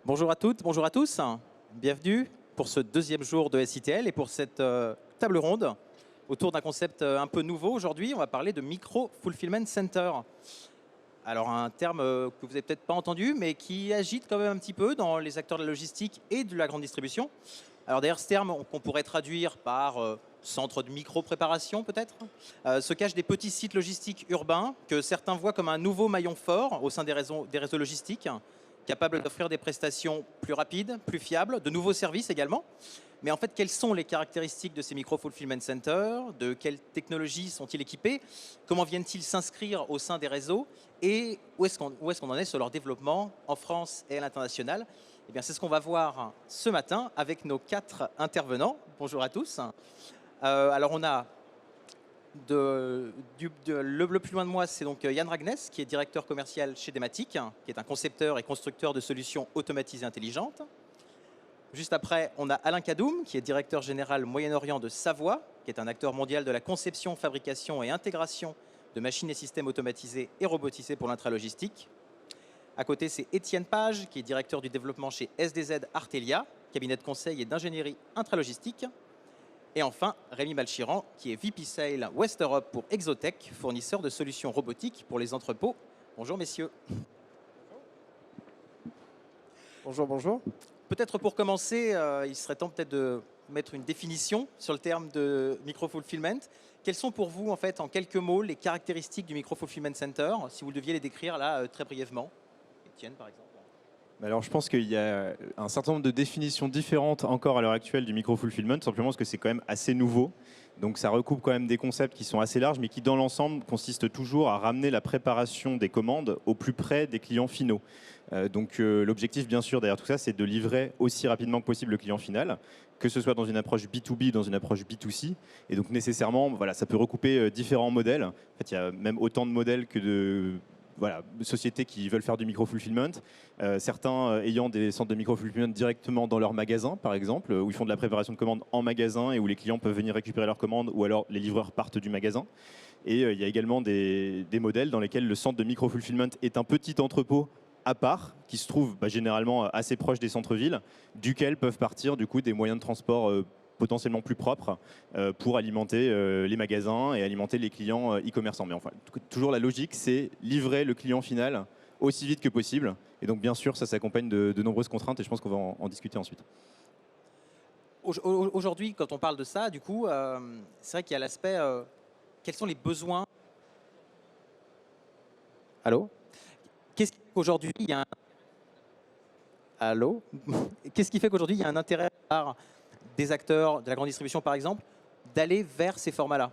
Bonjour à toutes, bonjour à tous. Bienvenue pour ce deuxième jour de SITL et pour cette table ronde autour d'un concept un peu nouveau. Aujourd'hui, on va parler de Micro Fulfillment Center. Alors un terme que vous n'avez peut-être pas entendu, mais qui agite quand même un petit peu dans les acteurs de la logistique et de la grande distribution. Alors d'ailleurs, ce terme qu'on pourrait traduire par centre de micro-préparation peut-être, se cachent des petits sites logistiques urbains que certains voient comme un nouveau maillon fort au sein des réseaux logistiques, capable d'offrir des prestations plus rapides, plus fiables, de nouveaux services également. Mais en fait, quelles sont les caractéristiques de ces micro-fulfillment centers? De quelles technologies sont-ils équipés? Comment viennent-ils s'inscrire au sein des réseaux? Et où est-ce qu'on en est sur leur développement en France et à l'international? Eh bien, c'est ce qu'on va voir ce matin avec nos 4 intervenants. Bonjour à tous. Alors, on a le plus loin de moi, c'est donc Yann Ragnes, qui est directeur commercial chez Dematic, qui est un concepteur et constructeur de solutions automatisées intelligentes. Juste après, on a Alain Kadoum, qui est directeur général Moyen-Orient de Savoie, qui est un acteur mondial de la conception, fabrication et intégration de machines et systèmes automatisés et robotisés pour l'intralogistique. À côté, c'est Étienne Page, qui est directeur du développement chez SDZ Artelia, cabinet de conseil et d'ingénierie intralogistique. Et enfin, Rémi Malchiran, qui est VP Sale West Europe pour Exotech, fournisseur de solutions robotiques pour les entrepôts. Bonjour messieurs. Bonjour, bonjour. Peut-être pour commencer, il serait temps peut-être de mettre une définition sur le terme de micro-fulfillment. Quelles sont pour vous, en fait, en quelques mots, les caractéristiques du micro-fulfillment center, si vous deviez les décrire là très brièvement? Étienne, par exemple. Alors, je pense qu'il y a un certain nombre de définitions différentes encore à l'heure actuelle du micro-fulfillment, simplement parce que c'est quand même assez nouveau. Donc ça recoupe quand même des concepts qui sont assez larges, mais qui dans l'ensemble consistent toujours à ramener la préparation des commandes au plus près des clients finaux. L'objectif, bien sûr, derrière tout ça, c'est de livrer aussi rapidement que possible le client final, que ce soit dans une approche B2B, dans une approche B2C. Et donc nécessairement, voilà, ça peut recouper différents modèles. En fait, il y a même autant de modèles que de sociétés qui veulent faire du micro-fulfillment, certains ayant des centres de micro-fulfillment directement dans leur magasin, par exemple, où ils font de la préparation de commandes en magasin et où les clients peuvent venir récupérer leurs commandes, ou alors les livreurs partent du magasin. Et il y a également des modèles dans lesquels le centre de micro-fulfillment est un petit entrepôt à part, qui se trouve généralement assez proche des centres-villes, duquel peuvent partir du coup des moyens de transport potentiellement plus propres pour alimenter les magasins et alimenter les clients e-commerçants. Mais enfin, toujours la logique, c'est livrer le client final aussi vite que possible. Et donc, bien sûr, ça s'accompagne de nombreuses contraintes et je pense qu'on va en discuter ensuite. Aujourd'hui, quand on parle de ça, du coup, c'est vrai qu'il y a l'aspect quels sont les besoins. Allô? Qu'est-ce qui fait qu'aujourd'hui, il y a un... Allô? Qu'est-ce qui fait qu'aujourd'hui, il y a un intérêt par des acteurs de la grande distribution, par exemple, d'aller vers ces formats-là?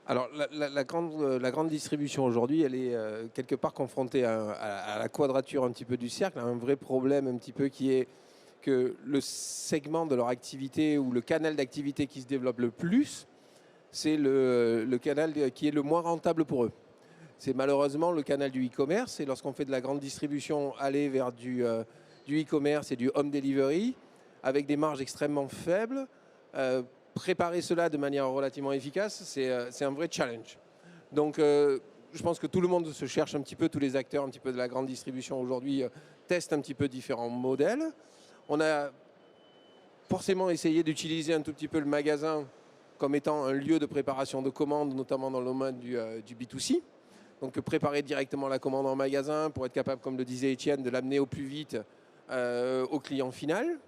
Alors, la grande distribution aujourd'hui, elle est quelque part confrontée à la quadrature un petit peu du cercle, à un vrai problème un petit peu qui est que le segment de leur activité ou le canal d'activité qui se développe le plus, c'est le canal qui est le moins rentable pour eux. C'est malheureusement le canal du e-commerce. Et lorsqu'on fait de la grande distribution, aller vers du e-commerce et du home delivery, avec des marges extrêmement faibles, préparer cela de manière relativement efficace, c'est un vrai challenge. Donc, je pense que tout le monde se cherche un petit peu, tous les acteurs un petit peu de la grande distribution aujourd'hui testent un petit peu différents modèles. On a forcément essayé d'utiliser un tout petit peu le magasin comme étant un lieu de préparation de commandes, notamment dans le domaine du B2C. Donc, préparer directement la commande en magasin pour être capable, comme le disait Étienne, de l'amener au plus vite au client final.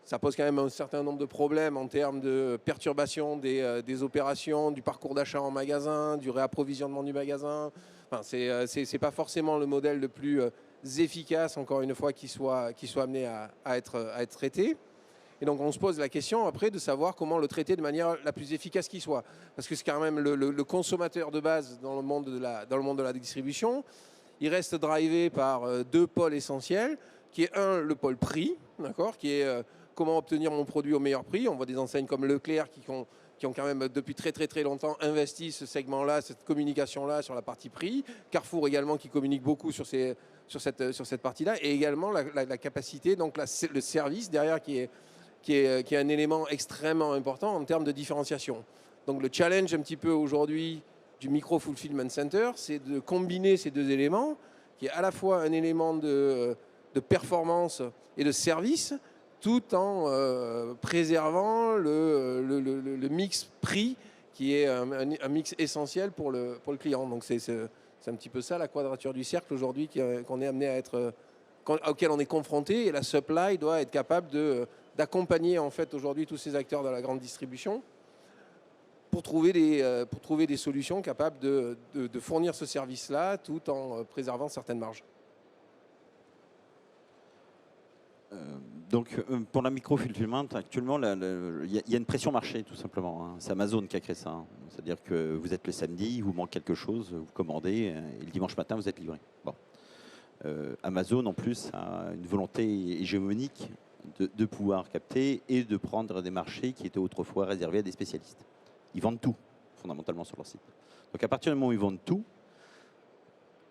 Ça pose quand même un certain nombre de problèmes en termes de perturbation des opérations, du parcours d'achat en magasin, du réapprovisionnement du magasin. Enfin, c'est pas forcément le modèle le plus efficace, encore une fois, qui soit amené à être traité. Et donc on se pose la question après de savoir comment le traiter de manière la plus efficace qui soit. Parce que c'est quand même le consommateur de base dans le monde de la distribution. Il reste drivé par deux pôles essentiels, qui est le pôle prix, d'accord, qui est comment obtenir mon produit au meilleur prix. On voit des enseignes comme Leclerc qui ont quand même depuis très longtemps investi ce segment-là, cette communication-là sur la partie prix. Carrefour également qui communique beaucoup sur cette partie-là. Et également la capacité, donc le service derrière qui est un élément extrêmement important en termes de différenciation. Donc le challenge un petit peu aujourd'hui du micro-fulfillment center, c'est de combiner ces deux éléments, qui est à la fois un élément de de performance et de service, tout en préservant le mix prix, qui est un mix essentiel pour le client. Donc c'est un petit peu ça la quadrature du cercle aujourd'hui qu'on est amené à être, auquel on est confronté, et la supply doit être capable d'accompagner en fait aujourd'hui tous ces acteurs de la grande distribution pour trouver des solutions capables de fournir ce service-là tout en préservant certaines marges. Donc, pour la micro-fulfillment, actuellement, il y a une pression marché, tout simplement, hein. C'est Amazon qui a créé ça, hein. C'est-à-dire que vous êtes le samedi, il vous manque quelque chose, vous commandez, et le dimanche matin, vous êtes livré. Bon. Amazon, en plus, a une volonté hégémonique de pouvoir capter et de prendre des marchés qui étaient autrefois réservés à des spécialistes. Ils vendent tout, fondamentalement, sur leur site. Donc, à partir du moment où ils vendent tout,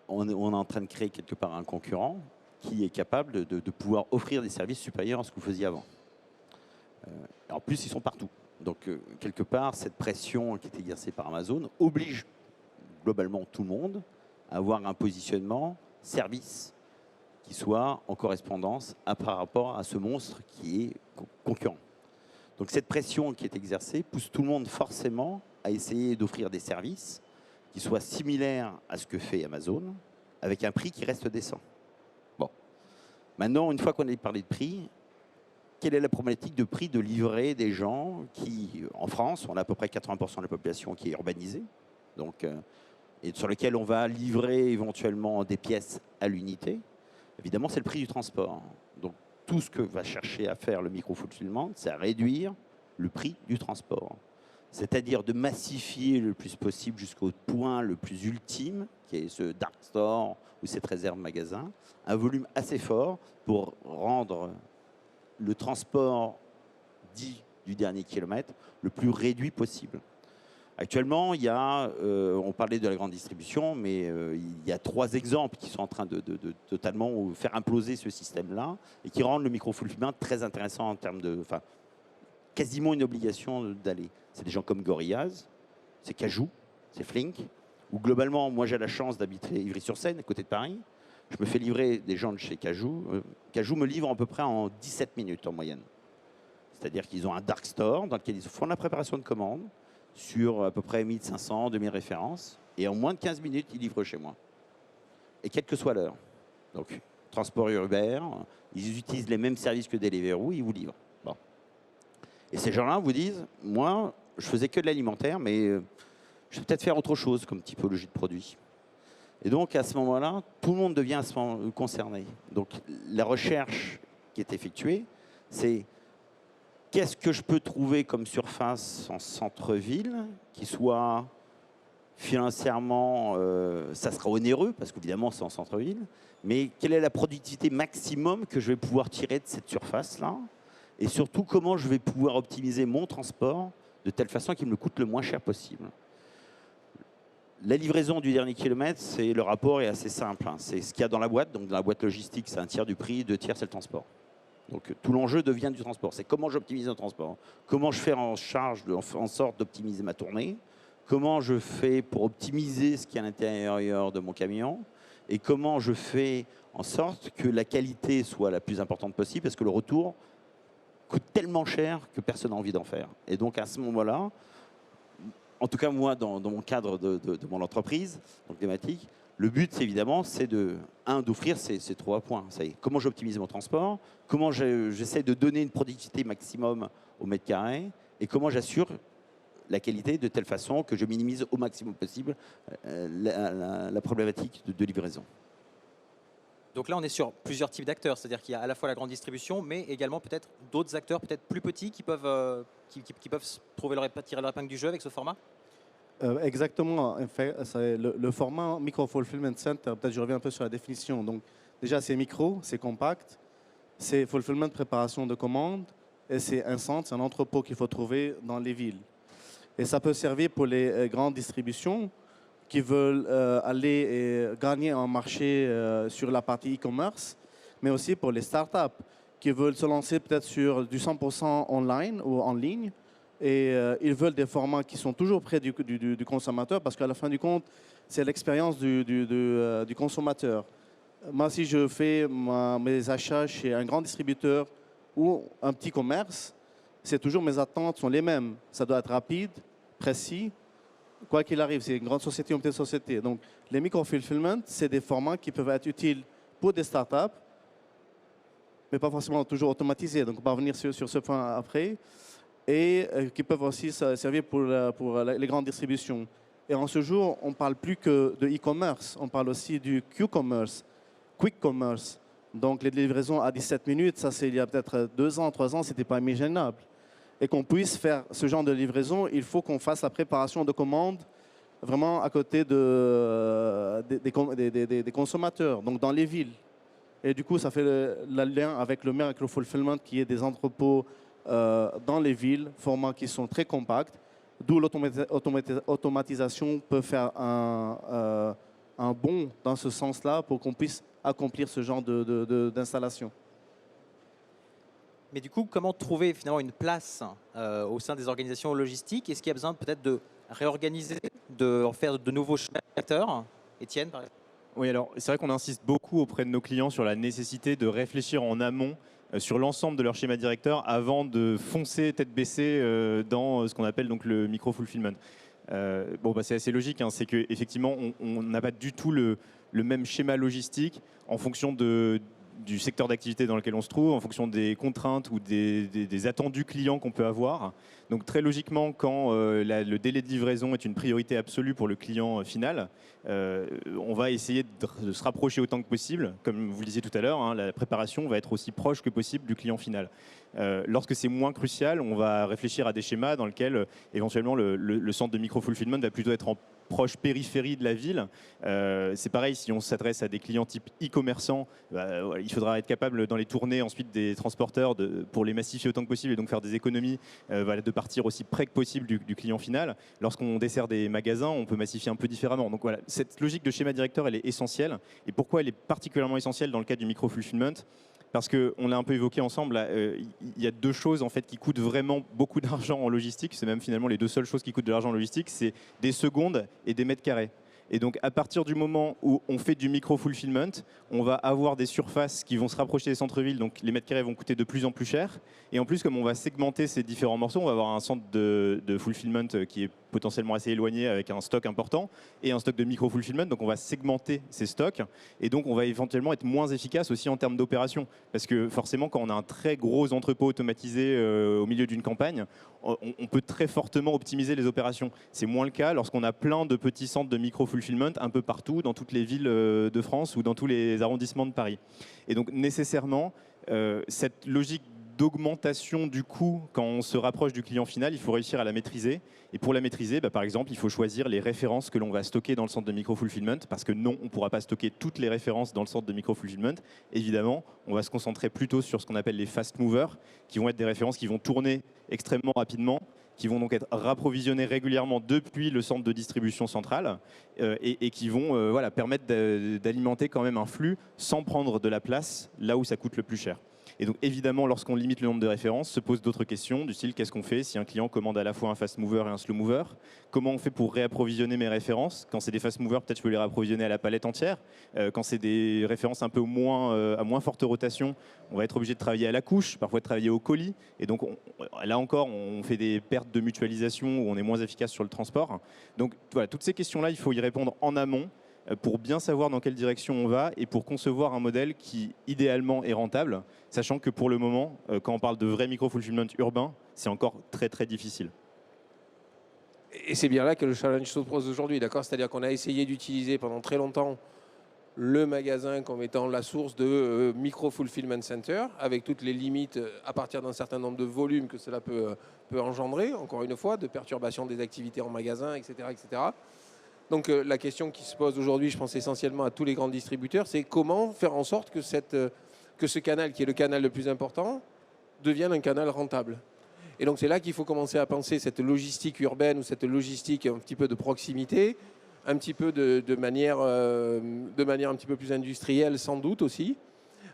on est en train de créer quelque part un concurrent qui est capable de pouvoir offrir des services supérieurs à ce que vous faisiez avant. En plus, ils sont partout. Donc, quelque part, cette pression qui est exercée par Amazon oblige globalement tout le monde à avoir un positionnement service qui soit en correspondance par rapport à ce monstre qui est concurrent. Donc, cette pression qui est exercée pousse tout le monde forcément à essayer d'offrir des services qui soient similaires à ce que fait Amazon, avec un prix qui reste décent. Maintenant, une fois qu'on a parlé de prix, quelle est la problématique de prix de livrer des gens qui, en France, on a à peu près 80% de la population qui est urbanisée, donc, et sur lequel on va livrer éventuellement des pièces à l'unité. Évidemment, c'est le prix du transport. Donc, tout ce que va chercher à faire le micro-fulfillment, c'est à réduire le prix du transport. C'est-à-dire de massifier le plus possible jusqu'au point le plus ultime, qui est ce dark store ou cette réserve magasin, un volume assez fort pour rendre le transport dit du dernier kilomètre le plus réduit possible. Actuellement, il y a, on parlait de la grande distribution, mais il y a 3 exemples qui sont en train de totalement faire imploser ce système-là et qui rendent le micro-fulfillment très intéressant en termes de... Enfin, quasiment une obligation d'aller. C'est des gens comme Gorillaz, c'est Cajou, c'est Flink, où globalement, moi j'ai la chance d'habiter Ivry-sur-Seine, à côté de Paris. Je me fais livrer des gens de chez Cajou. Cajou me livre à peu près en 17 minutes en moyenne. C'est-à-dire qu'ils ont un dark store dans lequel ils font la préparation de commandes sur à peu près 1500, 2000 références. Et en moins de 15 minutes, ils livrent chez moi. Et quelle que soit l'heure. Donc, transport Uber, ils utilisent les mêmes services que Deliveroo, ils vous livrent. Bon. Et ces gens-là vous disent, moi, je faisais que de l'alimentaire, mais je vais peut-être faire autre chose comme typologie de produit. Et donc, à ce moment-là, tout le monde devient concerné. Donc, la recherche qui est effectuée, c'est qu'est-ce que je peux trouver comme surface en centre-ville qui soit financièrement, ça sera onéreux, parce qu'évidemment, c'est en centre-ville, mais quelle est la productivité maximum que je vais pouvoir tirer de cette surface-là? Et surtout, comment je vais pouvoir optimiser mon transport de telle façon qu'il me coûte le moins cher possible. La livraison du dernier kilomètre, le rapport est assez simple, hein. C'est ce qu'il y a dans la boîte. Donc, dans la boîte logistique, c'est 1/3 du prix, 2/3, c'est le transport. Donc, tout l'enjeu devient du transport. C'est comment j'optimise le transport. Comment je fais en sorte d'optimiser ma tournée. Comment je fais pour optimiser ce qui est à l'intérieur de mon camion. Et comment je fais en sorte que la qualité soit la plus importante possible, parce que le retour coûte tellement cher que personne n'a envie d'en faire. Et donc, à ce moment-là, en tout cas, moi, dans mon cadre de mon entreprise, donc thématique, le but, évidemment, c'est d'offrir ces 3 points. Comment j'optimise mon transport, comment j'essaie de donner une productivité maximum au mètre carré, et comment j'assure la qualité de telle façon que je minimise au maximum possible la problématique de livraison. Donc là, on est sur plusieurs types d'acteurs, c'est-à-dire qu'il y a à la fois la grande distribution, mais également peut-être d'autres acteurs, peut-être plus petits, qui peuvent tirer leur épingle du jeu avec ce format. Exactement. En fait, le format Micro-Fulfillment Center, peut-être je reviens un peu sur la définition. Donc, déjà, c'est micro, c'est compact, c'est fulfillment, préparation de commandes, et c'est un centre, c'est un entrepôt qu'il faut trouver dans les villes. Et ça peut servir pour les grandes distributions qui veulent aller et gagner un marché sur la partie e-commerce, mais aussi pour les startups qui veulent se lancer peut-être sur du 100% online ou en ligne. Et ils veulent des formats qui sont toujours près du consommateur, parce qu'à la fin du compte, c'est l'expérience du consommateur. Moi, si je fais mes achats chez un grand distributeur ou un petit commerce, c'est toujours mes attentes sont les mêmes. Ça doit être rapide, précis, quoi qu'il arrive. C'est une grande société ou une petite société. Donc, les micro-fulfillment, c'est des formats qui peuvent être utiles pour des startups, mais pas forcément toujours automatisés. Donc, on va revenir sur ce point après. Et qui peuvent aussi servir pour les grandes distributions. Et en ce jour, on ne parle plus que de e-commerce, on parle aussi du Q-commerce, quick commerce. Donc les livraisons à 17 minutes, ça c'est il y a peut-être 2 ans, 3 ans, ce n'était pas imaginable. Et qu'on puisse faire ce genre de livraison, il faut qu'on fasse la préparation de commandes vraiment à côté des consommateurs, donc dans les villes. Et du coup, ça fait le lien avec le micro-fulfillment qui est des entrepôts dans les villes, formats qui sont très compacts, d'où l'automatisation peut faire un bond dans ce sens-là pour qu'on puisse accomplir ce genre d'installation. Mais du coup, comment trouver finalement une place au sein des organisations logistiques? Est-ce qu'il y a besoin peut-être de réorganiser, de faire de nouveaux schémas d'acteurs? Étienne, par exemple. Oui, alors c'est vrai qu'on insiste beaucoup auprès de nos clients sur la nécessité de réfléchir en amont sur l'ensemble de leur schéma directeur avant de foncer tête baissée dans ce qu'on appelle donc le micro-fulfillment. C'est assez logique, hein, c'est qu'effectivement, on n'a pas du tout le même schéma logistique en fonction du secteur d'activité dans lequel on se trouve, en fonction des contraintes ou des attendus clients qu'on peut avoir. Donc très logiquement, quand le délai de livraison est une priorité absolue pour le client final, on va essayer de se rapprocher autant que possible. Comme vous le disiez tout à l'heure, hein, la préparation va être aussi proche que possible du client final. Lorsque c'est moins crucial, on va réfléchir à des schémas dans lesquels éventuellement le centre de micro-fulfillment va plutôt être en proche périphérie de la ville. C'est pareil, si on s'adresse à des clients type e-commerçants, il faudra être capable dans les tournées ensuite des transporteurs pour les massifier autant que possible et donc faire des économies, de partir aussi près que possible du client final. Lorsqu'on dessert des magasins, on peut massifier un peu différemment. Donc voilà, cette logique de schéma directeur, elle est essentielle. Et pourquoi elle est particulièrement essentielle dans le cadre du micro-fulfillment? Parce qu'on l'a un peu évoqué ensemble, il y a 2 choses en fait, qui coûtent vraiment beaucoup d'argent en logistique. C'est même finalement les 2 seules choses qui coûtent de l'argent en logistique, c'est des secondes et des mètres carrés. Et donc à partir du moment où on fait du micro-fulfillment, on va avoir des surfaces qui vont se rapprocher des centres-villes, donc les mètres carrés vont coûter de plus en plus cher. Et en plus, comme on va segmenter ces différents morceaux, on va avoir un centre de fulfillment qui est potentiellement assez éloigné avec un stock important et un stock de micro-fulfillment. Donc on va segmenter ces stocks et donc on va éventuellement être moins efficace aussi en termes d'opération. Parce que forcément, quand on a un très gros entrepôt automatisé au milieu d'une campagne, on peut très fortement optimiser les opérations. C'est moins le cas lorsqu'on a plein de petits centres de micro-fulfillment un peu partout, dans toutes les villes de France ou dans tous les arrondissements de Paris. Et donc nécessairement, cette logique d'augmentation du coût quand on se rapproche du client final, il faut réussir à la maîtriser. Et pour la maîtriser, par exemple, il faut choisir les références que l'on va stocker dans le centre de micro-fulfillment, parce que non, on ne pourra pas stocker toutes les références dans le centre de micro-fulfillment. Évidemment, on va se concentrer plutôt sur ce qu'on appelle les fast movers, qui vont être des références qui vont tourner extrêmement rapidement, qui vont donc être rapprovisionnées régulièrement depuis le centre de distribution centrale et qui vont permettre d'alimenter quand même un flux sans prendre de la place là où ça coûte le plus cher. Et donc évidemment, lorsqu'on limite le nombre de références, se posent d'autres questions du style qu'est-ce qu'on fait si un client commande à la fois un fast mover et un slow mover? Comment on fait pour réapprovisionner mes références? Quand c'est des fast movers, peut-être je peux les réapprovisionner à la palette entière. Quand c'est des références un peu moins, à moins forte rotation, on va être obligé de travailler à la couche, parfois de travailler au colis. Et donc là encore, on fait des pertes de mutualisation où on est moins efficace sur le transport. Donc voilà, toutes ces questions-là, il faut y répondre en amont pour bien savoir dans quelle direction on va et pour concevoir un modèle qui, idéalement, est rentable, sachant que pour le moment, quand on parle de vrai micro-fulfillment urbain, c'est encore très très difficile. Et c'est bien là que le challenge se pose aujourd'hui, d'accord? C'est-à-dire qu'on a essayé d'utiliser pendant très longtemps le magasin comme étant la source de micro-fulfillment center, avec toutes les limites à partir d'un certain nombre de volumes que cela peut engendrer, encore une fois, de perturbation des activités en magasin, etc. etc. Donc la question qui se pose aujourd'hui, je pense essentiellement à tous les grands distributeurs, c'est comment faire en sorte que ce canal, qui est le canal le plus important, devienne un canal rentable. Et donc c'est là qu'il faut commencer à penser cette logistique urbaine ou cette logistique un petit peu de proximité, un petit peu de manière un petit peu plus industrielle sans doute aussi,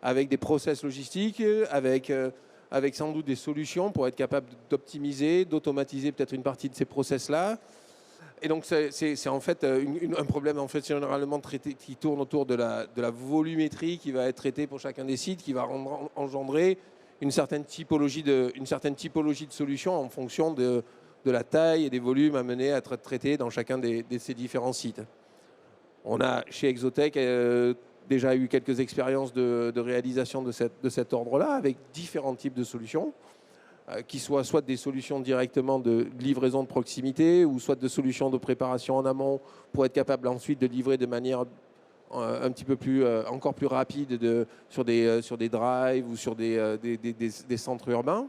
avec des process logistiques, avec sans doute des solutions pour être capable d'optimiser, d'automatiser peut-être une partie de ces process-là, Et donc c'est en fait un problème en fait généralement traité, qui tourne autour de la volumétrie qui va être traitée pour chacun des sites, qui va engendrer une certaine typologie de solutions en fonction de la taille et des volumes amenés à être traités dans chacun de ces différents sites. On a chez Exotech déjà eu quelques expériences de réalisation de cet ordre-là avec différents types de solutions. Qui soient soit des solutions directement de livraison de proximité ou soit de solutions de préparation en amont pour être capable ensuite de livrer de manière un petit peu plus, encore plus rapide sur des drives ou sur des centres urbains.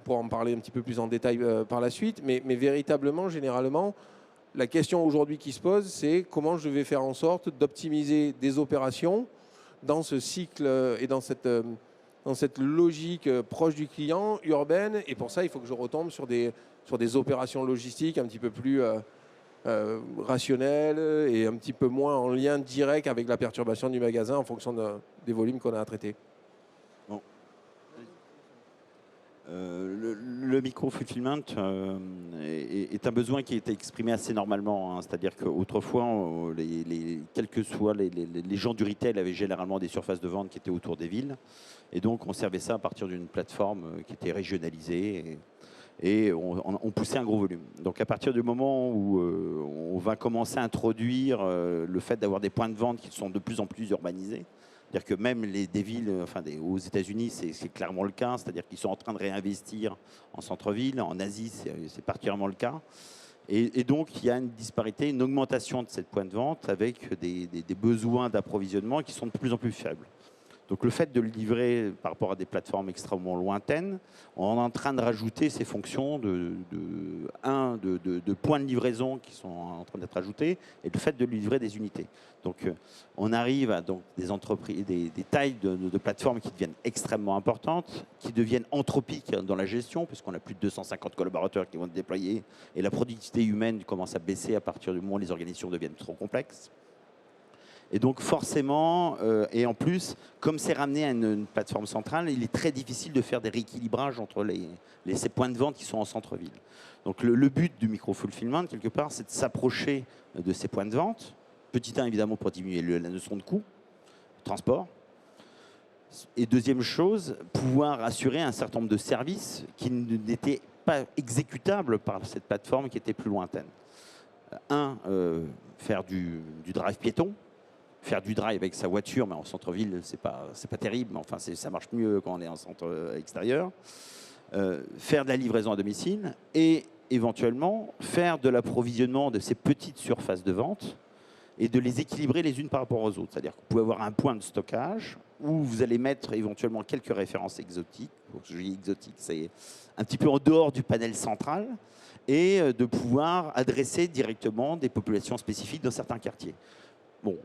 On pourra en parler un petit peu plus en détail par la suite. Mais véritablement, généralement, la question aujourd'hui qui se pose, c'est comment je vais faire en sorte d'optimiser des opérations dans ce cycle et dans cette logique proche du client, urbaine. Et pour ça, il faut que je retombe sur des opérations logistiques un petit peu plus rationnelles et un petit peu moins en lien direct avec la perturbation du magasin en fonction des volumes qu'on a à traiter. Bon. Le micro-fulfillment est un besoin qui a été exprimé assez normalement. Hein. C'est-à-dire qu'autrefois, quels que soient les gens du retail avaient généralement des surfaces de vente qui étaient autour des villes. Et donc, on servait ça à partir d'une plateforme qui était régionalisée et on poussait un gros volume. Donc, à partir du moment où on va commencer à introduire le fait d'avoir des points de vente qui sont de plus en plus urbanisés, c'est-à-dire que même des villes, aux États-Unis, c'est clairement le cas, c'est-à-dire qu'ils sont en train de réinvestir en centre-ville. En Asie, c'est particulièrement le cas. Et donc, il y a une disparité, une augmentation de cette point de vente avec des besoins d'approvisionnement qui sont de plus en plus faibles. Donc le fait de le livrer par rapport à des plateformes extrêmement lointaines, on est en train de rajouter ces fonctions de points de livraison qui sont en train d'être ajoutés et le fait de livrer des unités. Donc on arrive à des entreprises, des tailles de plateformes qui deviennent extrêmement importantes, qui deviennent anthropiques dans la gestion, puisqu'on a plus de 250 collaborateurs qui vont être déployés et la productivité humaine commence à baisser à partir du moment où les organisations deviennent trop complexes. Et donc forcément, et en plus, comme c'est ramené à une plateforme centrale, il est très difficile de faire des rééquilibrages entre ces points de vente qui sont en centre-ville. Donc le but du micro-fulfillment, quelque part, c'est de s'approcher de ces points de vente. Petit 1, évidemment, pour diminuer la notion de coût, transport. Et deuxième chose, pouvoir assurer un certain nombre de services qui n'étaient pas exécutables par cette plateforme qui était plus lointaine. Faire du drive piéton. Faire du drive avec sa voiture, mais en centre-ville, c'est pas terrible, mais enfin, ça marche mieux quand on est en centre extérieur. Faire de la livraison à domicile et éventuellement faire de l'approvisionnement de ces petites surfaces de vente et de les équilibrer les unes par rapport aux autres. C'est-à-dire que vous pouvez avoir un point de stockage où vous allez mettre éventuellement quelques références exotiques. Donc, je dis exotique, c'est un petit peu en dehors du panel central et de pouvoir adresser directement des populations spécifiques dans certains quartiers. Bon.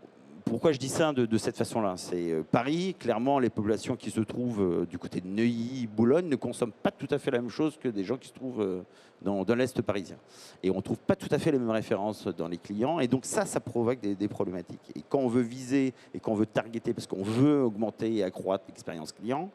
Pourquoi je dis ça de cette façon-là? C'est Paris, clairement, les populations qui se trouvent du côté de Neuilly, Boulogne, ne consomment pas tout à fait la même chose que des gens qui se trouvent dans l'Est parisien. Et on ne trouve pas tout à fait les mêmes références dans les clients. Et donc ça provoque des problématiques. Et quand on veut viser et quand on veut targeter, parce qu'on veut augmenter et accroître l'expérience client,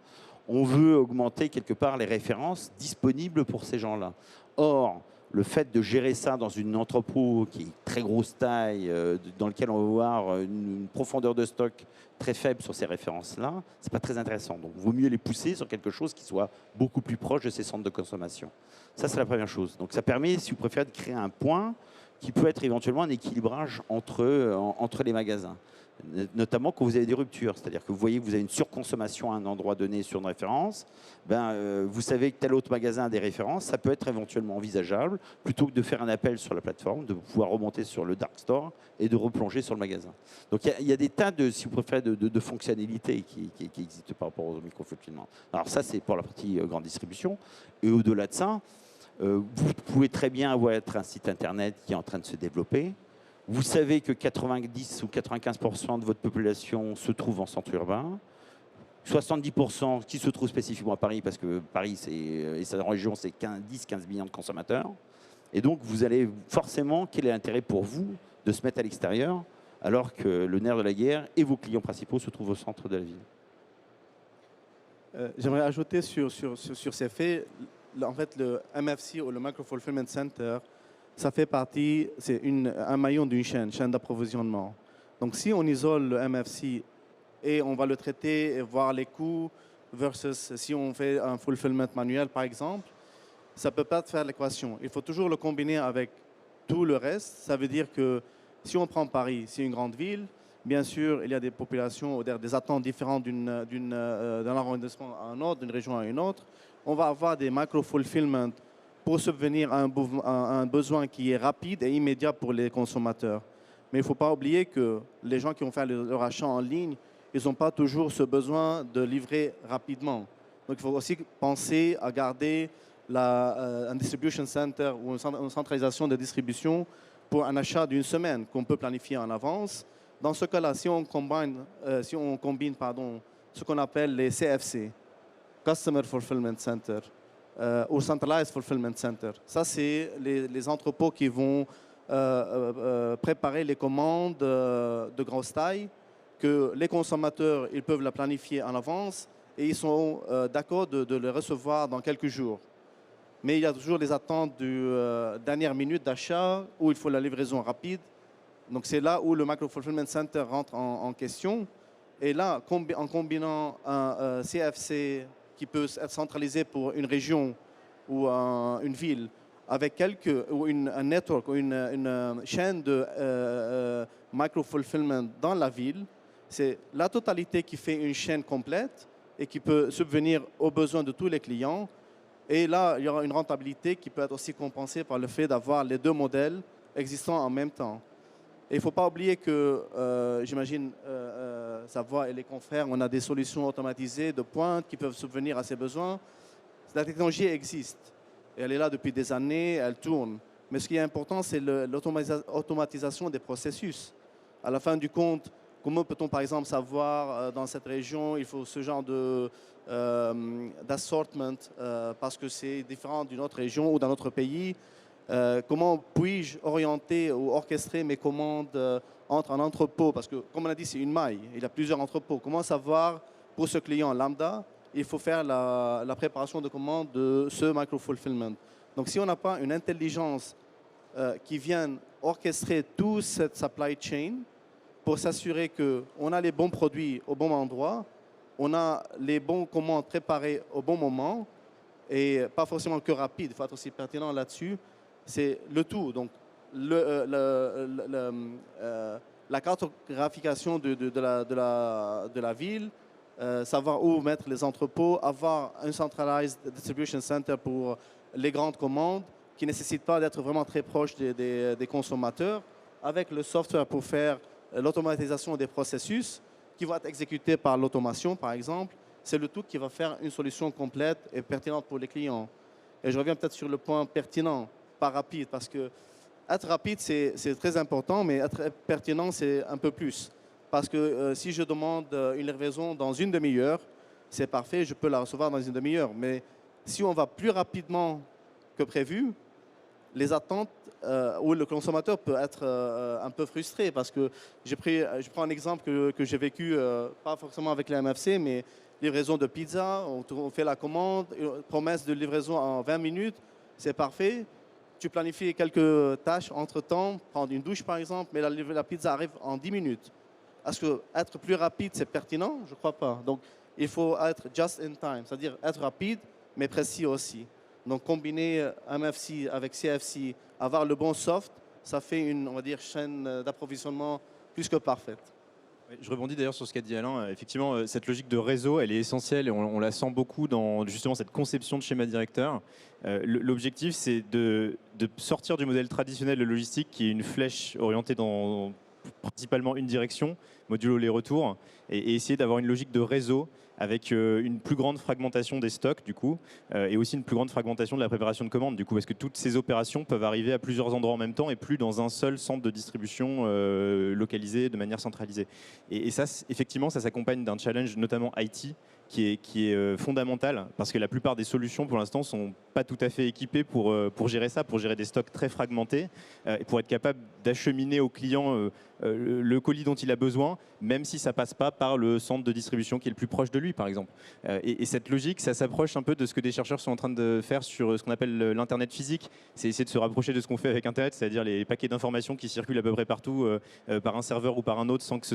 on veut augmenter quelque part les références disponibles pour ces gens-là. Or, le fait de gérer ça dans une entrepôt qui est très grosse taille, dans lequel on va avoir une profondeur de stock très faible sur ces références-là, ce n'est pas très intéressant. Donc, il vaut mieux les pousser sur quelque chose qui soit beaucoup plus proche de ces centres de consommation. Ça, c'est la première chose. Donc, ça permet, si vous préférez, de créer un point qui peut être éventuellement un équilibrage entre les magasins. Notamment quand vous avez des ruptures, c'est-à-dire que vous voyez que vous avez une surconsommation à un endroit donné sur une référence, vous savez que tel autre magasin a des références, ça peut être éventuellement envisageable, plutôt que de faire un appel sur la plateforme, de pouvoir remonter sur le dark store et de replonger sur le magasin. Donc il y a des tas si vous préférez, de fonctionnalités qui existent par rapport au micro-fulfillment. Alors ça, c'est pour la partie grande distribution. Et au-delà de ça, vous pouvez très bien avoir un site internet qui est en train de se développer. Vous savez que 90 ou 95% de votre population se trouve en centre urbain, 70% qui se trouvent spécifiquement à Paris, parce que Paris et sa région, c'est 10-15 millions de consommateurs. Et donc, vous allez forcément, quel est l'intérêt pour vous de se mettre à l'extérieur, alors que le nerf de la guerre et vos clients principaux se trouvent au centre de la ville? J'aimerais ajouter sur ces faits, en fait, le MFC ou le Micro Fulfillment Center ça fait partie, c'est un maillon d'une chaîne d'approvisionnement. Donc si on isole le MFC et on va le traiter et voir les coûts versus si on fait un fulfillment manuel par exemple, ça ne peut pas faire l'équation. Il faut toujours le combiner avec tout le reste. Ça veut dire que si on prend Paris, c'est une grande ville, bien sûr, il y a des populations ou des attentes différentes d'un arrondissement à un autre, d'une région à une autre. On va avoir des micro-fulfillment pour subvenir à un besoin qui est rapide et immédiat pour les consommateurs. Mais il ne faut pas oublier que les gens qui vont faire leur achat en ligne, ils n'ont pas toujours ce besoin de livrer rapidement. Donc il faut aussi penser à garder un distribution center ou une centralisation de distribution pour un achat d'une semaine qu'on peut planifier en avance. Dans ce cas-là, si on combine ce qu'on appelle les CFC, Customer Fulfillment Center, ou Centralized Fulfillment Center, ça c'est les entrepôts qui vont préparer les commandes de grosse taille, que les consommateurs ils peuvent la planifier en avance et ils sont d'accord de le recevoir dans quelques jours. Mais il y a toujours les attentes de dernière minute d'achat où il faut la livraison rapide. Donc c'est là où le Micro Fulfillment Center rentre en question. Et là, en combinant un CFC qui peut être centralisé pour une région ou une ville avec un network ou une chaîne de micro-fulfillment dans la ville, c'est la totalité qui fait une chaîne complète et qui peut subvenir aux besoins de tous les clients. Et là, il y aura une rentabilité qui peut être aussi compensée par le fait d'avoir les deux modèles existants en même temps. Et il ne faut pas oublier que, j'imagine, Savoie et les confrères, on a des solutions automatisées de pointe qui peuvent subvenir à ces besoins. La technologie existe. Et elle est là depuis des années, elle tourne. Mais ce qui est important, c'est l'automatisation des processus. À la fin du compte, comment peut-on, par exemple, savoir dans cette région, il faut ce genre d'assortment parce que c'est différent d'une autre région ou d'un autre pays. Comment puis-je orienter ou orchestrer mes commandes entre un entrepôt? Parce que, comme on a dit, c'est une maille. Il y a plusieurs entrepôts. Comment savoir, pour ce client lambda, il faut faire la préparation de commandes de ce micro-fulfillment. Donc, si on n'a pas une intelligence qui vienne orchestrer toute cette supply chain pour s'assurer qu'on a les bons produits au bon endroit, on a les bons commandes préparées au bon moment, et pas forcément que rapide, il faut être aussi pertinent là-dessus. C'est le tout. Donc, la cartographication de la ville, savoir où mettre les entrepôts, avoir un centralized distribution center pour les grandes commandes qui ne nécessitent pas d'être vraiment très proches des consommateurs, avec le software pour faire l'automatisation des processus qui vont être exécutés par l'automation, par exemple. C'est le tout qui va faire une solution complète et pertinente pour les clients. Et je reviens peut-être sur le point pertinent, pas rapide, parce que être rapide, c'est très important, mais être pertinent, c'est un peu plus. Parce que si je demande une livraison dans une demi-heure, c'est parfait, je peux la recevoir dans une demi-heure. Mais si on va plus rapidement que prévu, les attentes où le consommateur peut être un peu frustré. Parce que je prends un exemple que j'ai vécu, pas forcément avec les MFC, mais livraison de pizza, on fait la commande, promesse de livraison en 20 minutes, c'est parfait. Tu planifies quelques tâches entre-temps, prendre une douche par exemple, mais la pizza arrive en 10 minutes. Est-ce que être plus rapide, c'est pertinent? Je ne crois pas. Donc, il faut être just in time, c'est-à-dire être rapide, mais précis aussi. Donc, combiner MFC avec CFC, avoir le bon soft, ça fait une, on va dire, chaîne d'approvisionnement plus que parfaite. Je rebondis d'ailleurs sur ce qu'a dit Alain. Effectivement, cette logique de réseau, elle est essentielle et on la sent beaucoup dans justement cette conception de schéma directeur. L'objectif, c'est de sortir du modèle traditionnel de logistique qui est une flèche orientée dans principalement une direction, modulo les retours, et essayer d'avoir une logique de réseau avec une plus grande fragmentation des stocks du coup, et aussi une plus grande fragmentation de la préparation de commandes du coup, parce que toutes ces opérations peuvent arriver à plusieurs endroits en même temps et plus dans un seul centre de distribution localisé de manière centralisée. Et ça, effectivement, ça s'accompagne d'un challenge notamment IT qui est fondamentale, parce que la plupart des solutions pour l'instant sont pas tout à fait équipées pour gérer ça, pour gérer des stocks très fragmentés et pour être capable d'acheminer au client le colis dont il a besoin, même si ça passe pas par le centre de distribution qui est le plus proche de lui, par exemple. Et cette logique, ça s'approche un peu de ce que des chercheurs sont en train de faire sur ce qu'on appelle l'Internet physique. C'est essayer de se rapprocher de ce qu'on fait avec Internet, c'est-à-dire les paquets d'informations qui circulent à peu près partout par un serveur ou par un autre, sans que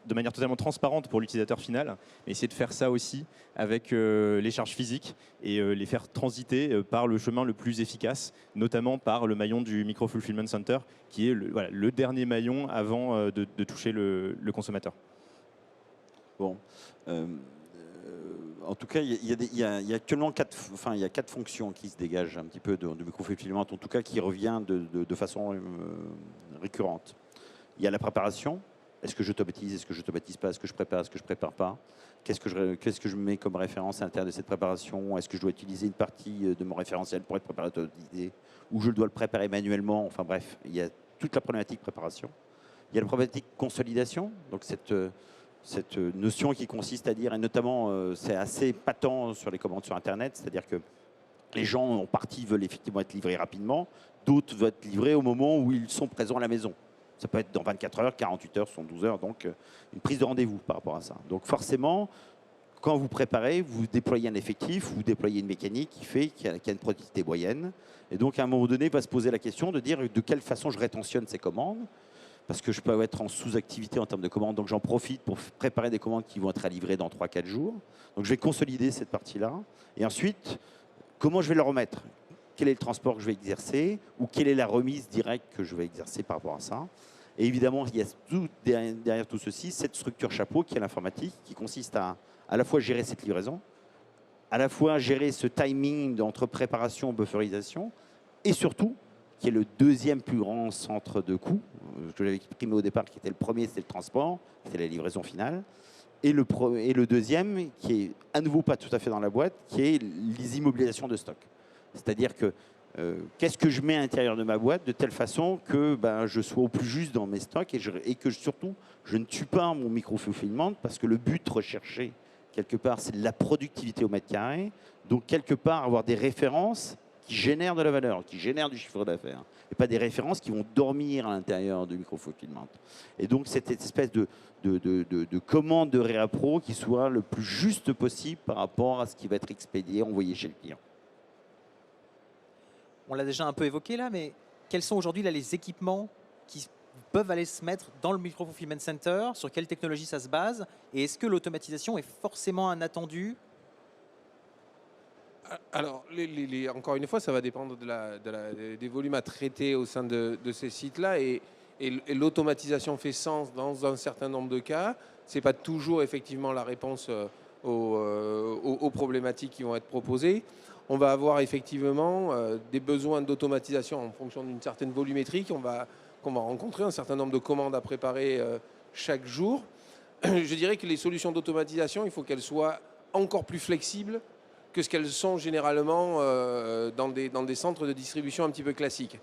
de manière totalement transparente pour l'utilisateur final, mais essayer de faire ça aussi avec les charges physiques et les faire transiter par le chemin le plus efficace, notamment par le maillon du Micro Fulfillment Center, qui est le dernier maillon avant de toucher le consommateur. Bon. En tout cas, il y a actuellement quatre fonctions qui se dégagent un petit peu de micro-fulfillment, en tout cas qui revient de façon récurrente. Il y a la préparation. Est-ce que j'automatise? Est-ce que je n'automatise pas? Est-ce que je prépare? Est-ce que je prépare pas? Qu'est-ce que je mets comme référence à l'intérieur de cette préparation? Est-ce que je dois utiliser une partie de mon référentiel pour être préparé automatisé? Ou je dois le préparer manuellement? Enfin bref, il y a toute la problématique préparation. Il y a la problématique consolidation, donc cette notion qui consiste à dire, et notamment c'est assez patent sur les commandes sur Internet, c'est-à-dire que les gens en partie veulent effectivement être livrés rapidement, d'autres veulent être livrés au moment où ils sont présents à la maison. Ça peut être dans 24 heures, 48 heures, 72 heures, donc une prise de rendez-vous par rapport à ça. Donc forcément, quand vous préparez, vous déployez un effectif, vous déployez une mécanique qui fait qu'il y a une productivité moyenne. Et donc à un moment donné, va se poser la question de dire de quelle façon je rétentionne ces commandes, parce que je peux être en sous-activité en termes de commandes, donc j'en profite pour préparer des commandes qui vont être à livrer dans 3-4 jours. Donc je vais consolider cette partie-là. Et ensuite, comment je vais le remettre? Quel est le transport que je vais exercer? Ou quelle est la remise directe que je vais exercer par rapport à ça? Et évidemment, il y a derrière tout ceci, cette structure chapeau qui est l'informatique, qui consiste à la fois gérer cette livraison, à la fois gérer ce timing entre préparation et bufferisation, et surtout, qui est le deuxième plus grand centre de coût, que j'avais exprimé au départ, qui était le premier, c'était le transport, c'était la livraison finale, et le deuxième, qui est à nouveau pas tout à fait dans la boîte, qui est les immobilisations de stock. C'est-à-dire que qu'est-ce que je mets à l'intérieur de ma boîte de telle façon que je sois au plus juste dans mes stocks et que surtout, je ne tue pas mon micro-fulfillment, parce que le but recherché, quelque part, c'est de la productivité au mètre carré. Donc, quelque part, avoir des références qui génèrent de la valeur, qui génèrent du chiffre d'affaires, et pas des références qui vont dormir à l'intérieur du micro-fulfillment. Et donc, cette espèce de commande de réappro qui soit le plus juste possible par rapport à ce qui va être expédié, envoyé chez le client. On l'a déjà un peu évoqué là, mais quels sont aujourd'hui les équipements qui peuvent aller se mettre dans le Micro Fulfillment Center? Sur quelle technologie ça se base? Et est-ce que l'automatisation est forcément un attendu? Alors, encore une fois, ça va dépendre des volumes à traiter au sein de ces sites-là. Et l'automatisation fait sens dans un certain nombre de cas. Ce n'est pas toujours effectivement la réponse aux problématiques qui vont être proposées. On va avoir effectivement des besoins d'automatisation en fonction d'une certaine volumétrie qu'on va rencontrer, un certain nombre de commandes à préparer chaque jour. Je dirais que les solutions d'automatisation, il faut qu'elles soient encore plus flexibles que ce qu'elles sont généralement dans des centres de distribution un petit peu classiques.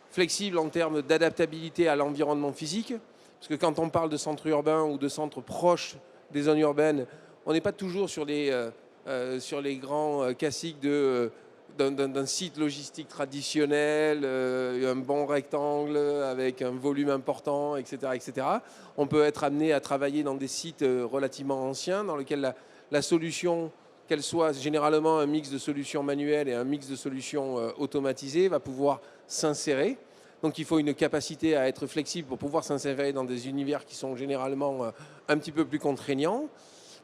Flexibles en termes d'adaptabilité à l'environnement physique, parce que quand on parle de centres urbains ou de centres proches des zones urbaines, on n'est pas toujours sur les grands classiques d'un site logistique traditionnel, un bon rectangle avec un volume important, etc., etc. On peut être amené à travailler dans des sites relativement anciens, dans lesquels la solution, qu'elle soit généralement un mix de solutions manuelles et un mix de solutions automatisées, va pouvoir s'insérer. Donc il faut une capacité à être flexible pour pouvoir s'insérer dans des univers qui sont généralement un petit peu plus contraignants.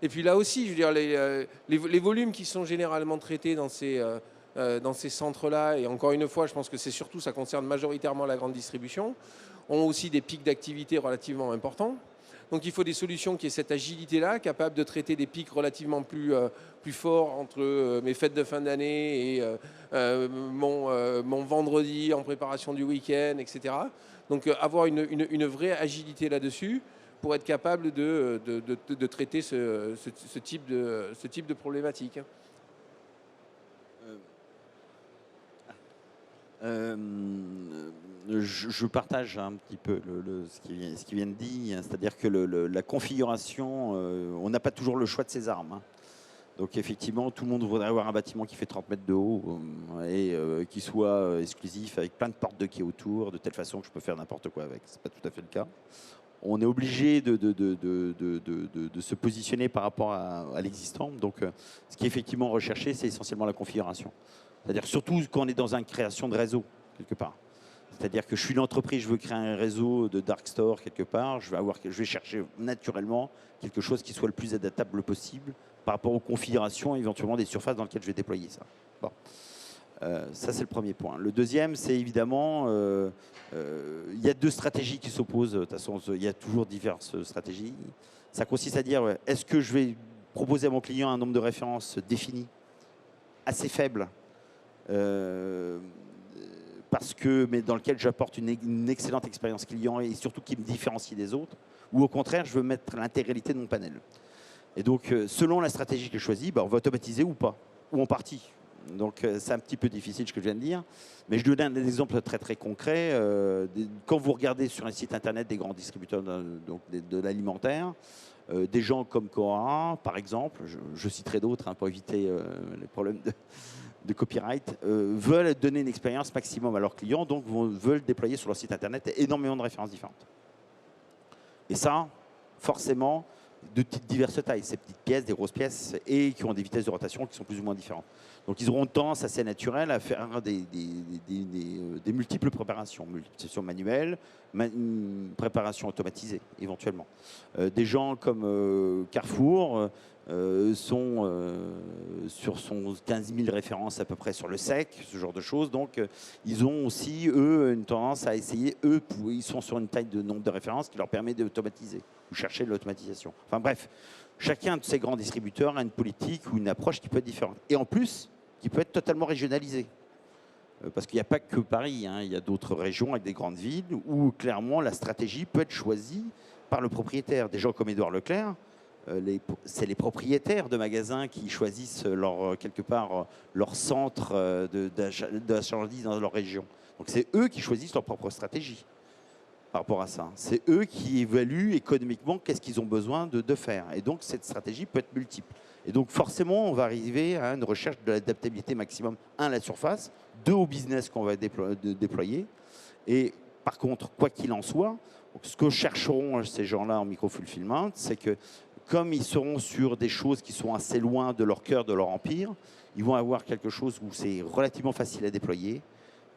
Et puis là aussi, je veux dire, les volumes qui sont généralement traités dans ces centres-là, et encore une fois, je pense que ça concerne majoritairement la grande distribution, ont aussi des pics d'activité relativement importants. Donc il faut des solutions qui aient cette agilité-là, capables de traiter des pics relativement plus forts entre mes fêtes de fin d'année et mon vendredi en préparation du week-end, etc. Donc avoir une vraie agilité là-dessus pour être capable de traiter ce type de problématique. Je partage un petit peu ce qui vient de dire, c'est-à-dire que la configuration, on n'a pas toujours le choix de ses armes. Donc effectivement, tout le monde voudrait avoir un bâtiment qui fait 30 mètres de haut et qui soit exclusif avec plein de portes de quai autour, de telle façon que je peux faire n'importe quoi avec. Ce n'est pas tout à fait le cas. On est obligé de se positionner par rapport à l'existant. Donc ce qui est effectivement recherché, c'est essentiellement la configuration. C'est-à-dire surtout quand on est dans une création de réseau, quelque part. C'est-à-dire que je suis l'entreprise, je veux créer un réseau de dark store quelque part, je vais chercher naturellement quelque chose qui soit le plus adaptable possible par rapport aux configurations, éventuellement des surfaces dans lesquelles je vais déployer ça. Bon. Ça, c'est le premier point. Le deuxième, c'est évidemment, il y a deux stratégies qui s'opposent. De toute façon, il y a toujours diverses stratégies. Ça consiste à dire, est-ce que je vais proposer à mon client un nombre de références défini, assez faible, mais dans lequel j'apporte une excellente expérience client et surtout qui me différencie des autres, ou au contraire, je veux mettre l'intégralité de mon panel. Et donc, selon la stratégie que je choisis, on va automatiser ou pas, ou en partie. Donc, c'est un petit peu difficile ce que je viens de dire. Mais je donne un exemple très, très concret. Quand vous regardez sur un site internet des grands distributeurs de l'alimentaire, des gens comme Cora, par exemple, je citerai d'autres pour éviter les problèmes de copyright, veulent donner une expérience maximum à leurs clients, donc veulent déployer sur leur site internet énormément de références différentes. Et ça, forcément, de diverses tailles, ces petites pièces, des grosses pièces, et qui ont des vitesses de rotation qui sont plus ou moins différentes. Donc ils auront tendance assez naturelle à faire des multiples préparations, multiplication manuelle, préparation automatisée éventuellement. Des gens comme Carrefour sont sur son 15 000 références à peu près sur le sec, ce genre de choses. Donc ils ont aussi, eux, une tendance à essayer, ils sont sur une taille de nombre de références qui leur permet d'automatiser ou chercher de l'automatisation. Enfin bref, chacun de ces grands distributeurs a une politique ou une approche qui peut être différente. Et en plus, qui peut être totalement régionalisée. Parce qu'il n'y a pas que Paris, hein. Il y a d'autres régions avec des grandes villes où clairement la stratégie peut être choisie par le propriétaire. Des gens comme Édouard Leclerc, c'est les propriétaires de magasins qui choisissent quelque part leur centre de la marchandise dans leur région. Donc c'est eux qui choisissent leur propre stratégie par rapport à ça. C'est eux qui évaluent économiquement qu'est-ce qu'ils ont besoin de faire. Et donc cette stratégie peut être multiple. Et donc forcément, on va arriver à une recherche de l'adaptabilité maximum, à la surface, au business qu'on va déployer. Et par contre, quoi qu'il en soit, ce que chercheront ces gens-là en micro-fulfillment, c'est que comme ils seront sur des choses qui sont assez loin de leur cœur, de leur empire, ils vont avoir quelque chose où c'est relativement facile à déployer,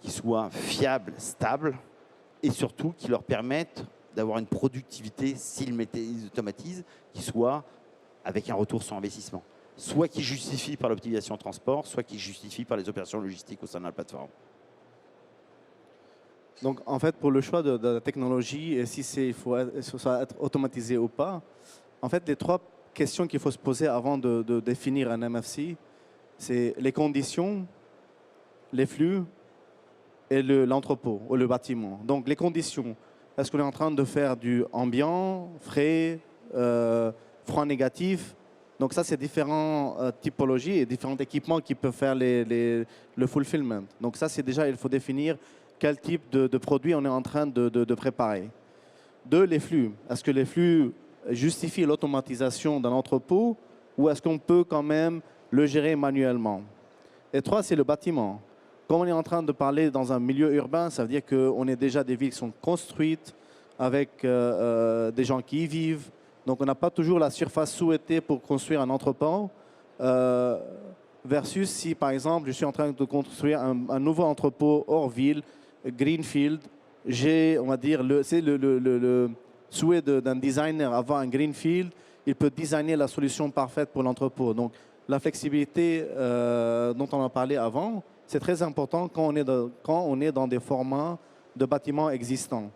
qui soit fiable, stable, et surtout qui leur permette d'avoir une productivité, s'ils automatisent, qui soit avec un retour sur investissement. Soit qui justifie par l'optimisation de transport, soit qui justifie par les opérations logistiques au sein de la plateforme. Donc, en fait, pour le choix de la technologie et si il faut être automatisé ou pas, en fait, les trois questions qu'il faut se poser avant de définir un MFC, c'est les conditions, les flux et l'entrepôt ou le bâtiment. Donc, les conditions. Est-ce qu'on est en train de faire du ambiant, frais, froid négatif? Donc ça, c'est différentes typologies et différents équipements qui peuvent faire le fulfillment. Donc ça, c'est déjà, il faut définir quel type de produit on est en train de préparer. Deux, les flux. Est-ce que les flux justifient l'automatisation d'un entrepôt ou est-ce qu'on peut quand même le gérer manuellement? Et trois, c'est le bâtiment. Comme on est en train de parler dans un milieu urbain, ça veut dire qu'on est déjà des villes qui sont construites avec des gens qui y vivent. Donc, on n'a pas toujours la surface souhaitée pour construire un entrepôt versus si, par exemple, je suis en train de construire un nouveau entrepôt hors ville, greenfield. J'ai, on va dire, c'est le souhait d'un designer avoir un greenfield. Il peut designer la solution parfaite pour l'entrepôt. Donc, la flexibilité dont on a parlé avant, c'est très important quand on est dans des formats de bâtiments existants.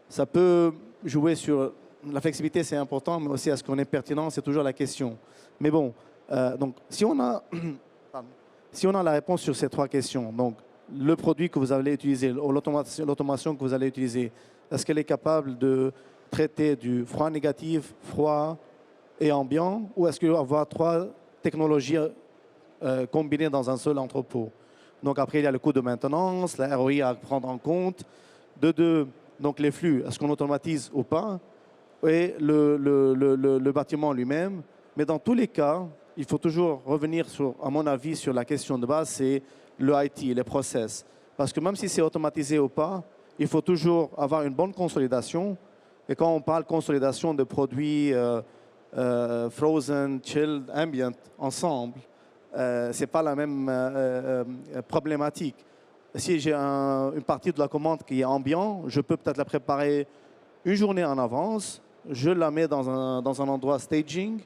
Ça peut jouer sur... La flexibilité, c'est important, mais aussi est-ce qu'on est pertinent, c'est toujours la question. Mais bon, donc, si on a la réponse sur ces trois questions, donc le produit que vous allez utiliser, l'automation que vous allez utiliser, est-ce qu'elle est capable de traiter du froid négatif, froid et ambiant, ou est-ce qu'il va y avoir trois technologies combinées dans un seul entrepôt? Donc après, il y a le coût de maintenance, la ROI à prendre en compte. Donc les flux, est-ce qu'on automatise ou pas? Et le bâtiment lui-même. Mais dans tous les cas, il faut toujours revenir, à mon avis, sur la question de base, c'est le IT, les process. Parce que même si c'est automatisé ou pas, il faut toujours avoir une bonne consolidation. Et quand on parle consolidation de produits frozen, chilled, ambient, ensemble, ce n'est pas la même problématique. Si j'ai une partie de la commande qui est ambient, je peux peut-être la préparer une journée en avance, je la mets dans un endroit staging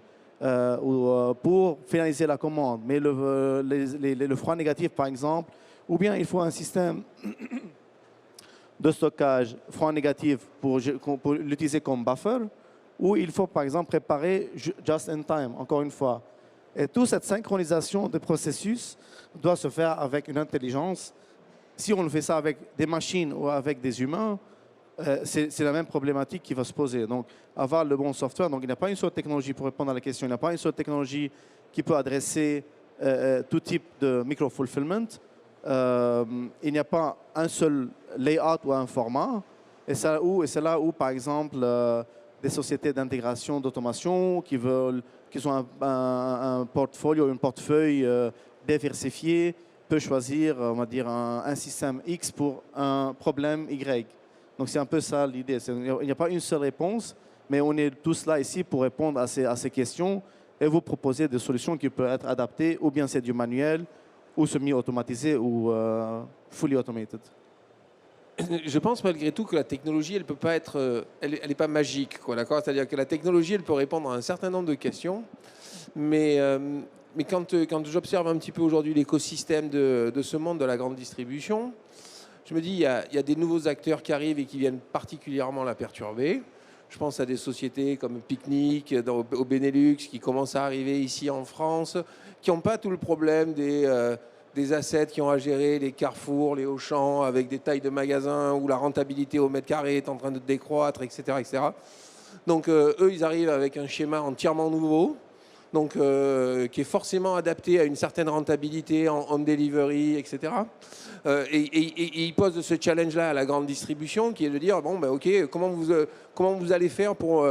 pour finaliser la commande. Mais le froid négatif, par exemple, ou bien il faut un système de stockage froid négatif pour l'utiliser comme buffer, ou il faut par exemple préparer just in time, encore une fois. Et toute cette synchronisation des processus doit se faire avec une intelligence. Si on fait ça avec des machines ou avec des humains, c'est la même problématique qui va se poser. Donc, avoir le bon software. Donc, il n'y a pas une seule technologie pour répondre à la question. Il n'y a pas une seule technologie qui peut adresser tout type de micro-fulfillment. Il n'y a pas un seul layout ou un format. Et c'est là où, par exemple, des sociétés d'intégration d'automation qui ont un portfolio, une portefeuille diversifié, peut choisir, on va dire, un système X pour un problème Y. Donc c'est un peu ça l'idée. Il n'y a pas une seule réponse, mais on est tous là ici pour répondre à ces questions et vous proposer des solutions qui peuvent être adaptées, ou bien c'est du manuel, ou semi-automatisé, ou fully automated. Je pense malgré tout que la technologie, elle peut pas être, elle n'est pas magique, quoi, d'accord. C'est-à-dire que la technologie, elle peut répondre à un certain nombre de questions, mais quand j'observe un petit peu aujourd'hui l'écosystème de ce monde de la grande distribution, je me dis il y a des nouveaux acteurs qui arrivent et qui viennent particulièrement la perturber. Je pense à des sociétés comme Picnic au Benelux qui commencent à arriver ici en France, qui n'ont pas tout le problème des assets qui ont à gérer, les Carrefour, les Auchan, avec des tailles de magasins où la rentabilité au mètre carré est en train de décroître, etc. etc. Donc eux, ils arrivent avec un schéma entièrement nouveau, donc qui est forcément adapté à une certaine rentabilité en home delivery, etc. Et ils posent ce challenge-là à la grande distribution, qui est de dire, bon, ben, ok, comment vous allez faire pour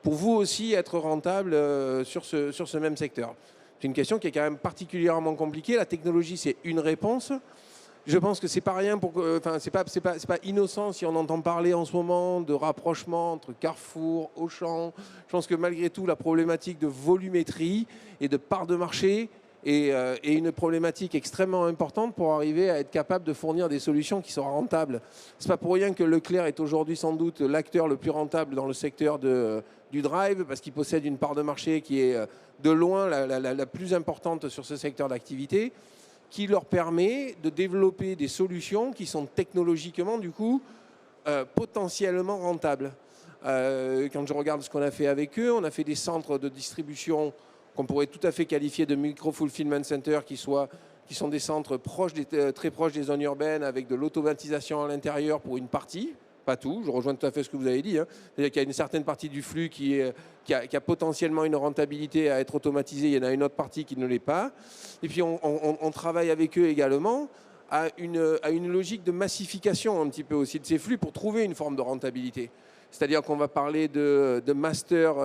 vous aussi être rentable sur ce même secteur. C'est une question qui est quand même particulièrement compliquée. La technologie, c'est une réponse. Je pense que c'est pas rien c'est pas innocent si on entend parler en ce moment de rapprochement entre Carrefour, Auchan. Je pense que malgré tout, la problématique de volumétrie et de part de marché est une problématique extrêmement importante pour arriver à être capable de fournir des solutions qui sont rentables. C'est pas pour rien que Leclerc est aujourd'hui sans doute l'acteur le plus rentable dans le secteur du drive, parce qu'il possède une part de marché qui est de loin la plus importante sur ce secteur d'activité, qui leur permet de développer des solutions qui sont technologiquement, du coup, potentiellement rentables. Quand je regarde ce qu'on a fait avec eux, on a fait des centres de distribution qu'on pourrait tout à fait qualifier de micro-fulfillment centers, qui sont des centres très proches des zones urbaines, avec de l'automatisation à l'intérieur pour une partie, pas tout, je rejoins tout à fait ce que vous avez dit, hein. C'est-à-dire qu'il y a une certaine partie du flux qui a potentiellement une rentabilité à être automatisée, il y en a une autre partie qui ne l'est pas. Et puis on travaille avec eux également à une logique de massification un petit peu aussi de ces flux pour trouver une forme de rentabilité. C'est-à-dire qu'on va parler de master,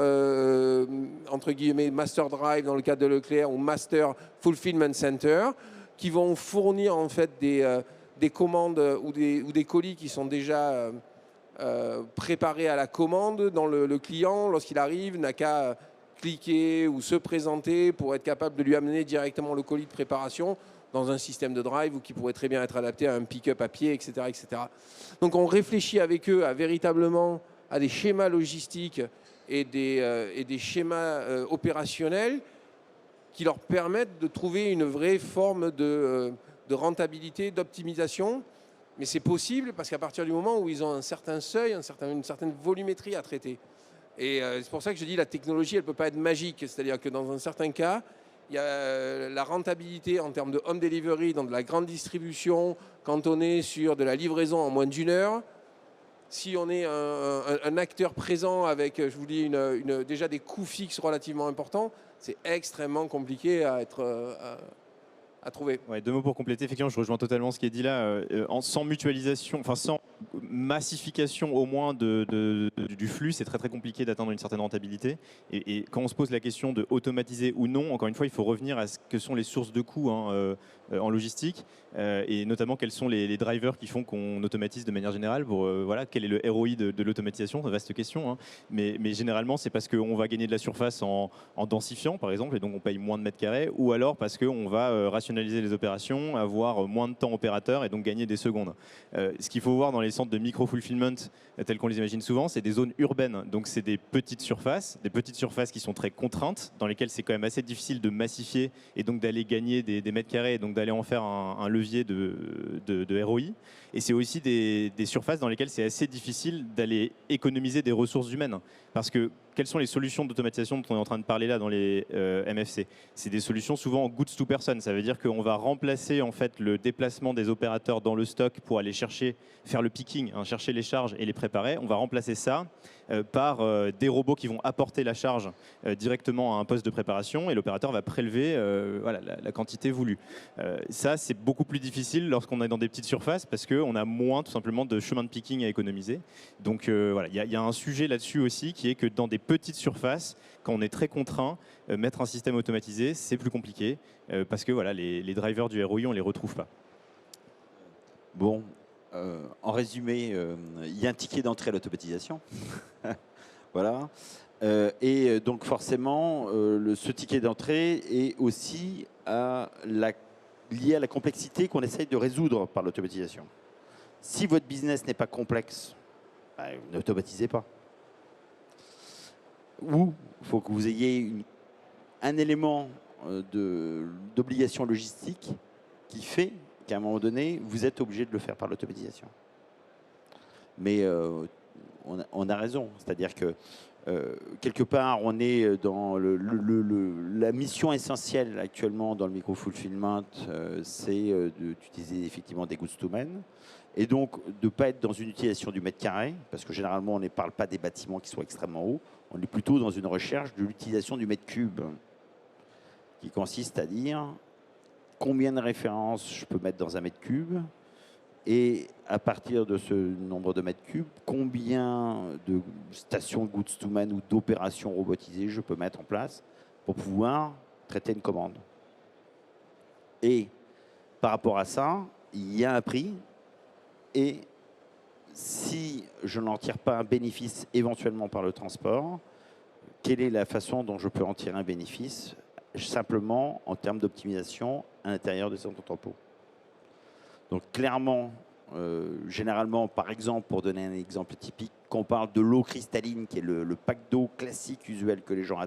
entre guillemets, master drive dans le cas de Leclerc, ou master fulfillment center, qui vont fournir en fait des commandes ou des colis qui sont déjà préparés à la commande, dans le client, lorsqu'il arrive, n'a qu'à cliquer ou se présenter pour être capable de lui amener directement le colis de préparation dans un système de drive, ou qui pourrait très bien être adapté à un pick-up à pied, etc., etc. Donc on réfléchit avec eux véritablement à des schémas logistiques et des schémas opérationnels qui leur permettent de trouver une vraie forme de rentabilité, d'optimisation. Mais c'est possible parce qu'à partir du moment où ils ont un certain seuil, une certaine volumétrie à traiter. Et c'est pour ça que je dis la technologie, elle ne peut pas être magique. C'est-à-dire que dans un certain cas, il y a la rentabilité en termes de home delivery, dans de la grande distribution, quand on est sur de la livraison en moins d'une heure. Si on est un acteur présent avec, je vous dis, déjà des coûts fixes relativement importants, c'est extrêmement compliqué à à trouver. Ouais, 2 mots pour compléter. Effectivement, je rejoins totalement ce qui est dit là. Sans mutualisation, enfin sans massification au moins du flux, c'est très très compliqué d'atteindre une certaine rentabilité. Et quand on se pose la question de automatiser ou non, encore une fois, il faut revenir à ce que sont les sources de coûts en logistique et notamment quels sont les drivers qui font qu'on automatise de manière générale. Pour voilà, quel est le ROI de l'automatisation, vaste question. Hein. Mais généralement, c'est parce qu'on va gagner de la surface en densifiant, par exemple, et donc on paye moins de mètres carrés, ou alors parce qu'on va rationaliser les opérations, avoir moins de temps opérateur et donc gagner des secondes. Ce qu'il faut voir dans les centres de micro-fulfillment tels qu'on les imagine souvent, c'est des zones urbaines. Donc c'est des petites surfaces qui sont très contraintes, dans lesquelles c'est quand même assez difficile de massifier et donc d'aller gagner des mètres carrés et donc d'aller en faire un levier de ROI. Et c'est aussi des surfaces dans lesquelles c'est assez difficile d'aller économiser des ressources humaines. Parce que quelles sont les solutions d'automatisation dont on est en train de parler là dans les MFC? C'est des solutions souvent goods to person. Ça veut dire qu'on va remplacer en fait le déplacement des opérateurs dans le stock pour aller faire le picking, hein, chercher les charges et les préparer. On va remplacer ça par des robots qui vont apporter la charge directement à un poste de préparation et l'opérateur va prélever voilà, la quantité voulue. Ça, c'est beaucoup plus difficile lorsqu'on est dans des petites surfaces parce qu'on a moins tout simplement de chemin de picking à économiser. Donc voilà, il y a un sujet là-dessus aussi qui est que dans des petites surfaces, quand on est très contraint, mettre un système automatisé, c'est plus compliqué parce que voilà, les drivers du ROI, on ne les retrouve pas. Bon, en résumé, il y a un ticket d'entrée à l'automatisation. Voilà. Et donc forcément, ce ticket d'entrée est aussi lié à la complexité qu'on essaye de résoudre par l'automatisation. Si votre business n'est pas complexe, bah, n'automatisez pas. Ou il faut que vous ayez un élément d'obligation logistique qui fait qu'à un moment donné, vous êtes obligé de le faire par l'automatisation. Mais on a raison, c'est-à-dire que quelque part, on est dans la mission essentielle actuellement dans le micro-fulfillment, c'est d'utiliser effectivement des goods to man. Et donc, de ne pas être dans une utilisation du mètre carré, parce que généralement, on ne parle pas des bâtiments qui sont extrêmement hauts, on est plutôt dans une recherche de l'utilisation du mètre cube, qui consiste à dire combien de références je peux mettre dans un mètre cube, et à partir de ce nombre de mètres cubes, combien de stations goods to man ou d'opérations robotisées je peux mettre en place pour pouvoir traiter une commande. Et par rapport à ça, il y a un prix. Et si je n'en tire pas un bénéfice éventuellement par le transport, quelle est la façon dont je peux en tirer un bénéfice simplement en termes d'optimisation à l'intérieur de cet entrepôt? Donc clairement, généralement, par exemple, pour donner un exemple typique, quand on parle de l'eau cristalline, qui est le pack d'eau classique usuel que les gens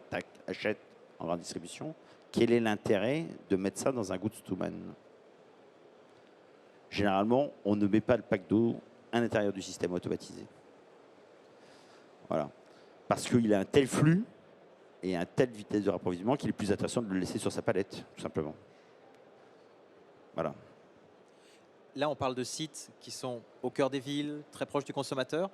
achètent en grande distribution, quel est l'intérêt de mettre ça dans un goods to man? Généralement, on ne met pas le pack d'eau à l'intérieur du système automatisé. Voilà. Parce qu'il a un tel flux et une telle vitesse de rapprovisionnement qu'il est plus intéressant de le laisser sur sa palette, tout simplement. Voilà. Là, on parle de sites qui sont au cœur des villes, très proches du consommateur.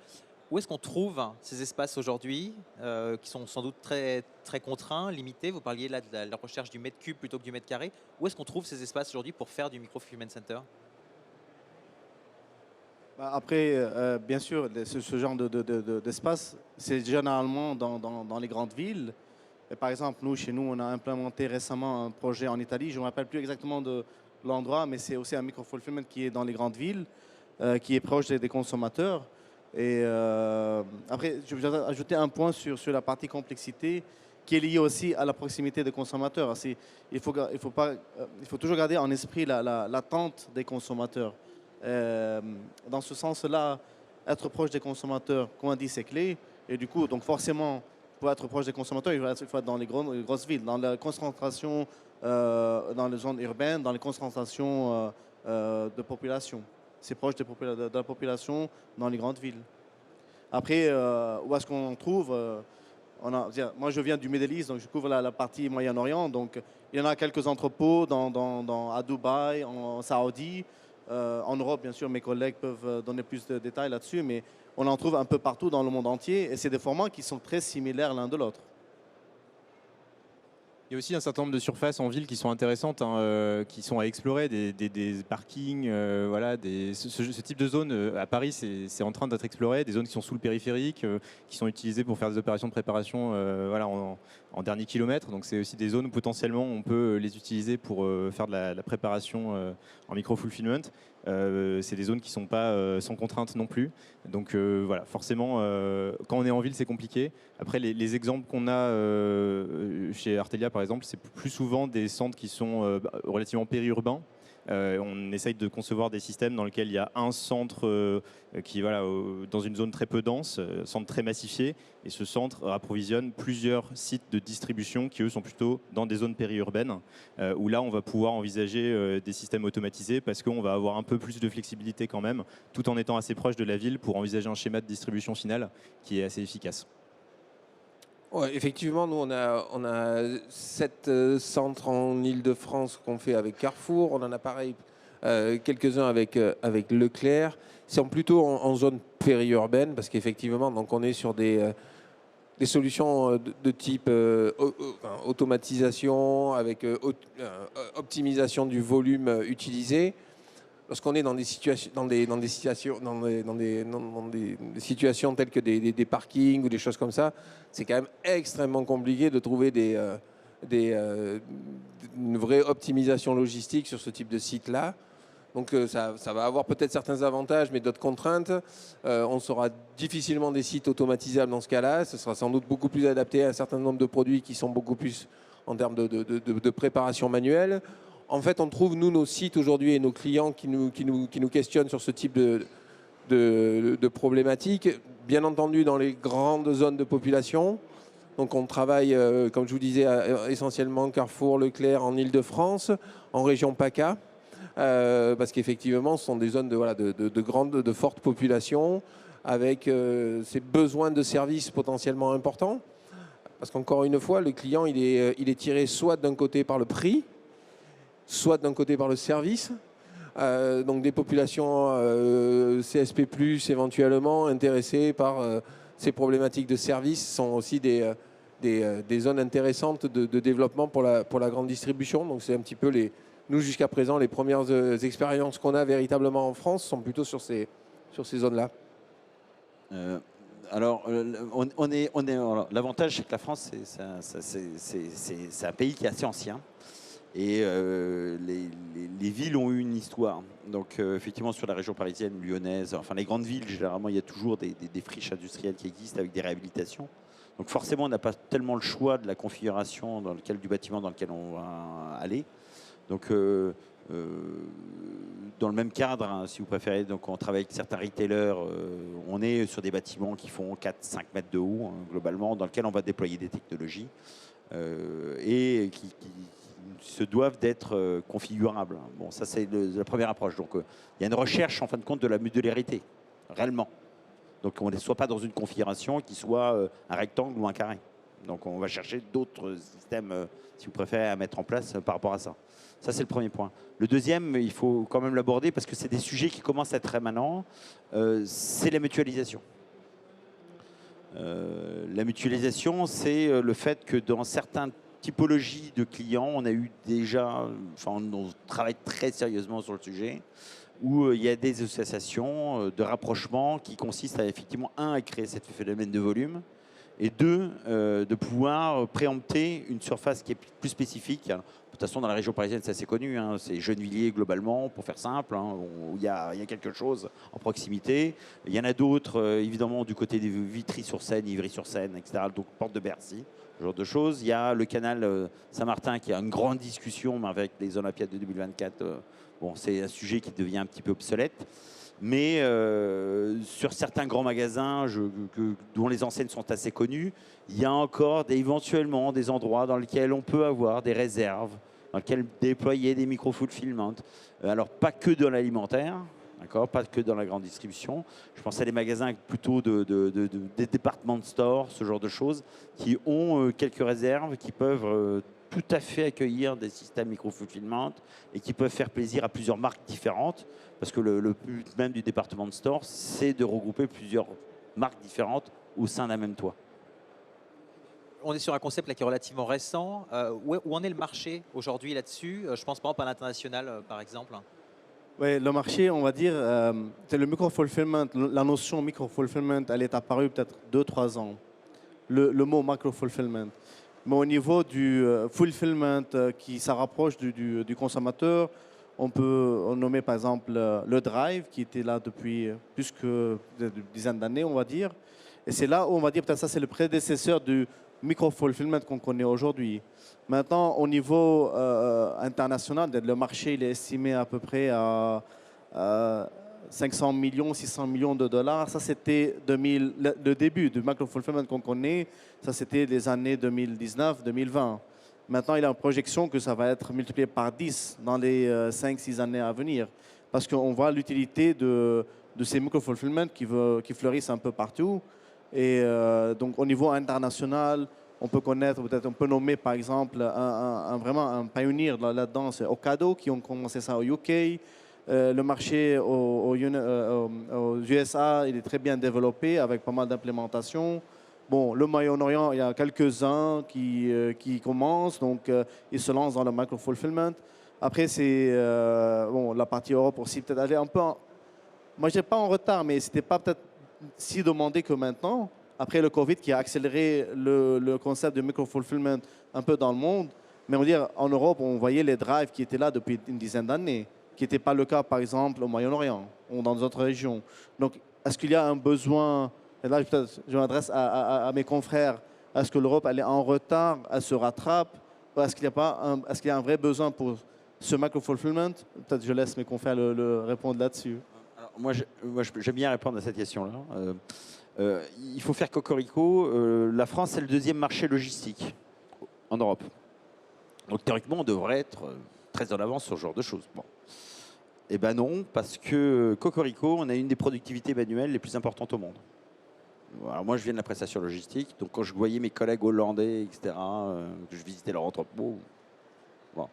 Où est-ce qu'on trouve ces espaces aujourd'hui qui sont sans doute très, très contraints, limités? Vous parliez là de la recherche du mètre cube plutôt que du mètre carré. Où est-ce qu'on trouve ces espaces aujourd'hui pour faire du micro-fulfillment center? Après, bien sûr, ce genre d'espace, c'est généralement dans les grandes villes. Et par exemple, chez nous, on a implémenté récemment un projet en Italie. Je ne me rappelle plus exactement de l'endroit, mais c'est aussi un micro-fulfillment qui est dans les grandes villes, qui est proche des consommateurs. Et après, je vais ajouter un point sur la partie complexité qui est liée aussi à la proximité des consommateurs. Il faut toujours garder en esprit l'attente des consommateurs. Dans ce sens-là, être proche des consommateurs, comme on dit, c'est clé. Et du coup, donc forcément, pour être proche des consommateurs, il faut être dans les grosses villes, dans la concentration, dans les zones urbaines, dans les concentrations de population. C'est proche de la population dans les grandes villes. Après, où est-ce qu'on trouve moi, je viens du Middle East, donc je couvre la partie Moyen-Orient. Donc, il y en a quelques entrepôts à Dubaï, en Saoudi. En Europe, bien sûr, mes collègues peuvent donner plus de détails là-dessus, mais on en trouve un peu partout dans le monde entier et c'est des formats qui sont très similaires l'un de l'autre. Il y a aussi un certain nombre de surfaces en ville qui sont intéressantes, hein, qui sont à explorer, des parkings, voilà, ce type de zone à Paris, c'est en train d'être exploré, des zones qui sont sous le périphérique, qui sont utilisées pour faire des opérations de préparation voilà, en dernier kilomètre. Donc c'est aussi des zones où potentiellement on peut les utiliser pour faire de la préparation en micro-fulfillment. C'est des zones qui ne sont pas sans contrainte non plus. Donc voilà, forcément, quand on est en ville, c'est compliqué. Après, les exemples qu'on a chez Artelia, par exemple, c'est plus souvent des centres qui sont relativement périurbains. On essaye de concevoir des systèmes dans lesquels il y a un centre qui voilà, dans une zone très peu dense, centre très massifié, et ce centre approvisionne plusieurs sites de distribution qui, eux, sont plutôt dans des zones périurbaines, où là, on va pouvoir envisager des systèmes automatisés parce qu'on va avoir un peu plus de flexibilité quand même, tout en étant assez proche de la ville pour envisager un schéma de distribution finale qui est assez efficace. Ouais, effectivement, nous, on a 7 centres en Île-de-France qu'on fait avec Carrefour. On en a pareil quelques-uns avec Leclerc. C'est plutôt en zone périurbaine parce qu'effectivement, donc on est sur des solutions de type automatisation avec optimisation du volume utilisé. Lorsqu'on est dans des situations telles que des parkings ou des choses comme ça, c'est quand même extrêmement compliqué de trouver une vraie optimisation logistique sur ce type de site-là. Donc ça va avoir peut-être certains avantages, mais d'autres contraintes. On sera difficilement des sites automatisables dans ce cas-là. Ce sera sans doute beaucoup plus adapté à un certain nombre de produits qui sont beaucoup plus en termes de préparation manuelle. En fait, on trouve, nous, nos sites aujourd'hui et nos clients qui nous questionnent sur ce type de problématiques, bien entendu dans les grandes zones de population. Donc on travaille, comme je vous disais, essentiellement Carrefour, Leclerc en Île-de-France, en région PACA, parce qu'effectivement, ce sont des zones de forte population, avec ces besoins de services potentiellement importants. Parce qu'encore une fois, le client, il est tiré soit d'un côté par le prix, soit d'un côté par le service. Donc des populations CSP+, éventuellement intéressées par ces problématiques de service sont aussi des zones intéressantes de développement pour la grande distribution. Donc c'est un petit peu nous jusqu'à présent, les premières expériences qu'on a véritablement en France sont plutôt sur ces zones-là. L'avantage, c'est que la France, c'est un pays qui est assez ancien. Et les villes ont eu une histoire. Donc effectivement, sur la région parisienne, lyonnaise, enfin les grandes villes, généralement, il y a toujours des friches industrielles qui existent avec des réhabilitations. Donc forcément, on n'a pas tellement le choix de la configuration du bâtiment dans lequel on va aller. Donc dans le même cadre, hein, si vous préférez, donc on travaille avec certains retailers, on est sur des bâtiments qui font 4-5 mètres de haut, hein, globalement, dans lesquels on va déployer des technologies et qui se doivent d'être configurables. Bon, ça c'est la première approche. Donc il y a une recherche en fin de compte de la modularité, réellement. Donc on ne soit pas dans une configuration qui soit un rectangle ou un carré. Donc on va chercher d'autres systèmes, si vous préférez, à mettre en place par rapport à ça. Ça c'est le premier point. Le deuxième, il faut quand même l'aborder parce que c'est des sujets qui commencent à être rémanents, c'est la mutualisation. La mutualisation, c'est le fait que dans certaines typologies de clients, on travaille très sérieusement sur le sujet, où il y a des associations de rapprochement qui consistent à effectivement, à créer ce phénomène de volume, et deux, de pouvoir préempter une surface qui est plus spécifique. De toute façon, dans la région parisienne, c'est assez connu, hein, c'est Gennevilliers globalement, pour faire simple, hein, où il y a quelque chose en proximité. Il y en a d'autres, évidemment, du côté de Vitry-sur-Seine, Ivry-sur-Seine, etc., donc porte de Bercy, ce genre de choses. Il y a le canal Saint-Martin qui a une grande discussion, mais avec les Olympiades de 2024, bon, c'est un sujet qui devient un petit peu obsolète. Mais sur certains grands magasins dont les enseignes sont assez connues, il y a encore éventuellement des endroits dans lesquels on peut avoir des réserves, dans lesquels déployer des micro-fulfillment. Alors pas que dans l'alimentaire, d'accord, pas que dans la grande distribution. Je pense à des magasins plutôt des department stores, ce genre de choses, qui ont quelques réserves, qui peuvent tout à fait accueillir des systèmes micro-fulfillment et qui peuvent faire plaisir à plusieurs marques différentes. Parce que le but même du département de store, c'est de regrouper plusieurs marques différentes au sein d'un même toit. on est sur un concept là, qui est relativement récent. Où en est le marché aujourd'hui là-dessus? Je pense par exemple à l'international, par exemple. Ouais, le marché, on va dire, c'est le micro-fulfillment. La notion micro-fulfillment, elle est apparue peut-être 2-3 ans. Le mot macro-fulfillment. Mais au niveau du fulfillment qui ça rapproche du consommateur, on peut nommer par exemple le Drive qui était là depuis plus que une dizaine d'années, on va dire. Et c'est là où on va dire peut-être ça c'est le prédécesseur du micro-fulfillment qu'on connaît aujourd'hui. Maintenant, au niveau international, le marché il est estimé à peu près à 500 millions, 600 millions de dollars. Ça, c'était le début du macro-fulfillment qu'on connaît. Ça, c'était les années 2019-2020. Maintenant, il y a une projection que ça va être multiplié par 10 dans les 5-6 années à venir. Parce qu'on voit l'utilité de ces micro-fulfillments qui fleurissent un peu partout. Et donc, au niveau international, on peut connaître, peut-être on peut nommer par exemple vraiment un pionnier là-dedans, c'est Ocado, qui ont commencé ça au UK. Le marché aux USA, il est très bien développé avec pas mal d'implémentations. Bon, le Moyen-Orient, il y a quelques-uns qui commencent, donc ils se lancent dans le micro-fulfillment. Après, c'est bon, la partie Europe aussi, peut-être aller un peu. Moi, je n'étais pas en retard, mais c'était pas peut-être si demandé que maintenant. Après le Covid qui a accéléré le concept de micro-fulfillment un peu dans le monde. Mais on va dire, en Europe, on voyait les drives qui étaient là depuis une dizaine d'années, qui n'était pas le cas, par exemple, au Moyen-Orient ou dans d'autres régions. Donc, est-ce qu'il y a un besoin, et là, peut-être, je m'adresse à mes confrères, est-ce que l'Europe, elle est en retard, elle se rattrape, ou est-ce qu'il y a un vrai besoin pour ce micro-fulfillment? Peut-être je laisse mes confrères le répondre là-dessus. Alors, moi, j'aime bien répondre à cette question-là. Il faut faire cocorico. La France, c'est le deuxième marché logistique en Europe. Donc, théoriquement, on devrait être très en avance sur ce genre de choses. Bon. Eh bien non, parce que cocorico, on a une des productivités manuelles les plus importantes au monde. Alors moi, je viens de la prestation logistique. Donc, quand je voyais mes collègues hollandais, etc., que je visitais leur entrepôt, bon.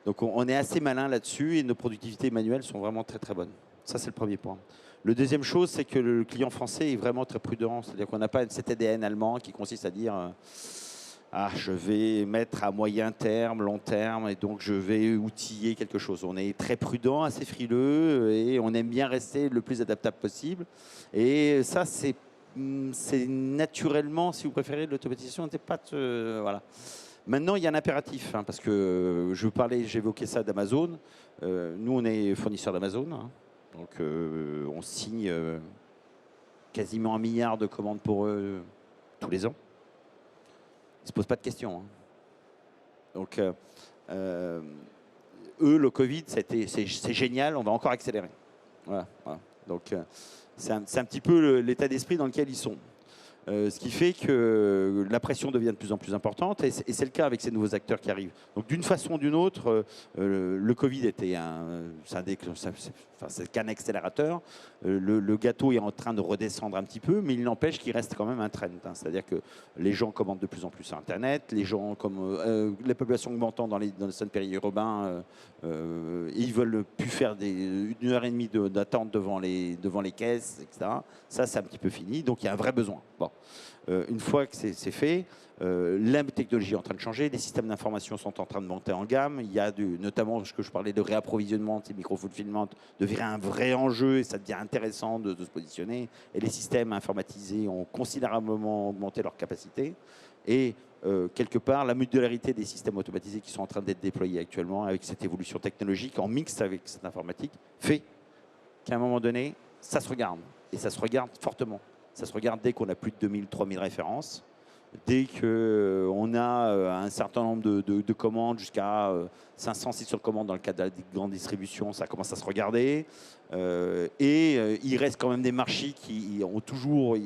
Donc, on est assez malin là-dessus et nos productivités manuelles sont vraiment très, très bonnes. Ça, c'est le premier point. Le deuxième chose, c'est que le client français est vraiment très prudent. C'est-à-dire qu'on n'a pas cet ADN allemand qui consiste à dire je vais mettre à moyen terme, long terme, et donc je vais outiller quelque chose. On est très prudent, assez frileux, et on aime bien rester le plus adaptable possible. Et ça, c'est naturellement, si vous préférez, l'automatisation n'était pas... voilà. Maintenant, il y a un impératif, hein, parce que j'évoquais ça d'Amazon. Nous, on est fournisseur d'Amazon. Hein. Donc, on signe quasiment 1 milliard de commandes pour eux tous les ans. Ils ne se posent pas de questions. Hein. Donc, eux, le Covid, c'est génial, on va encore accélérer. Voilà, voilà. Donc, c'est un petit peu l'état d'esprit dans lequel ils sont. Ce qui fait que la pression devient de plus en plus importante et c'est le cas avec ces nouveaux acteurs qui arrivent. Donc d'une façon ou d'une autre, le Covid était c'est qu'un accélérateur. Le gâteau est en train de redescendre un petit peu, mais il n'empêche qu'il reste quand même un trend. Hein. C'est-à-dire que les gens commandent de plus en plus sur Internet, les gens, la population augmentant dans les centres périurbains, ils veulent plus faire 1h30 d'attente devant les caisses, etc. Ça, c'est un petit peu fini, donc il y a un vrai besoin. Bon. Une fois que c'est fait, la technologie est en train de changer, les systèmes d'information sont en train de monter en gamme. Il y a notamment ce que je parlais de réapprovisionnement, ces micro-fulfillment, devient un vrai enjeu et ça devient intéressant de se positionner. Et les systèmes informatisés ont considérablement augmenté leur capacité. Et quelque part, la modularité des systèmes automatisés qui sont en train d'être déployés actuellement avec cette évolution technologique en mix avec cette informatique fait qu'à un moment donné, ça se regarde. Et ça se regarde fortement. Ça se regarde dès qu'on a plus de 2000, 3000 références, dès qu'on a un certain nombre de commandes, jusqu'à 500, 600 commandes dans le cadre de la grande distribution, ça commence à se regarder. Il reste quand même des marchés qui ont toujours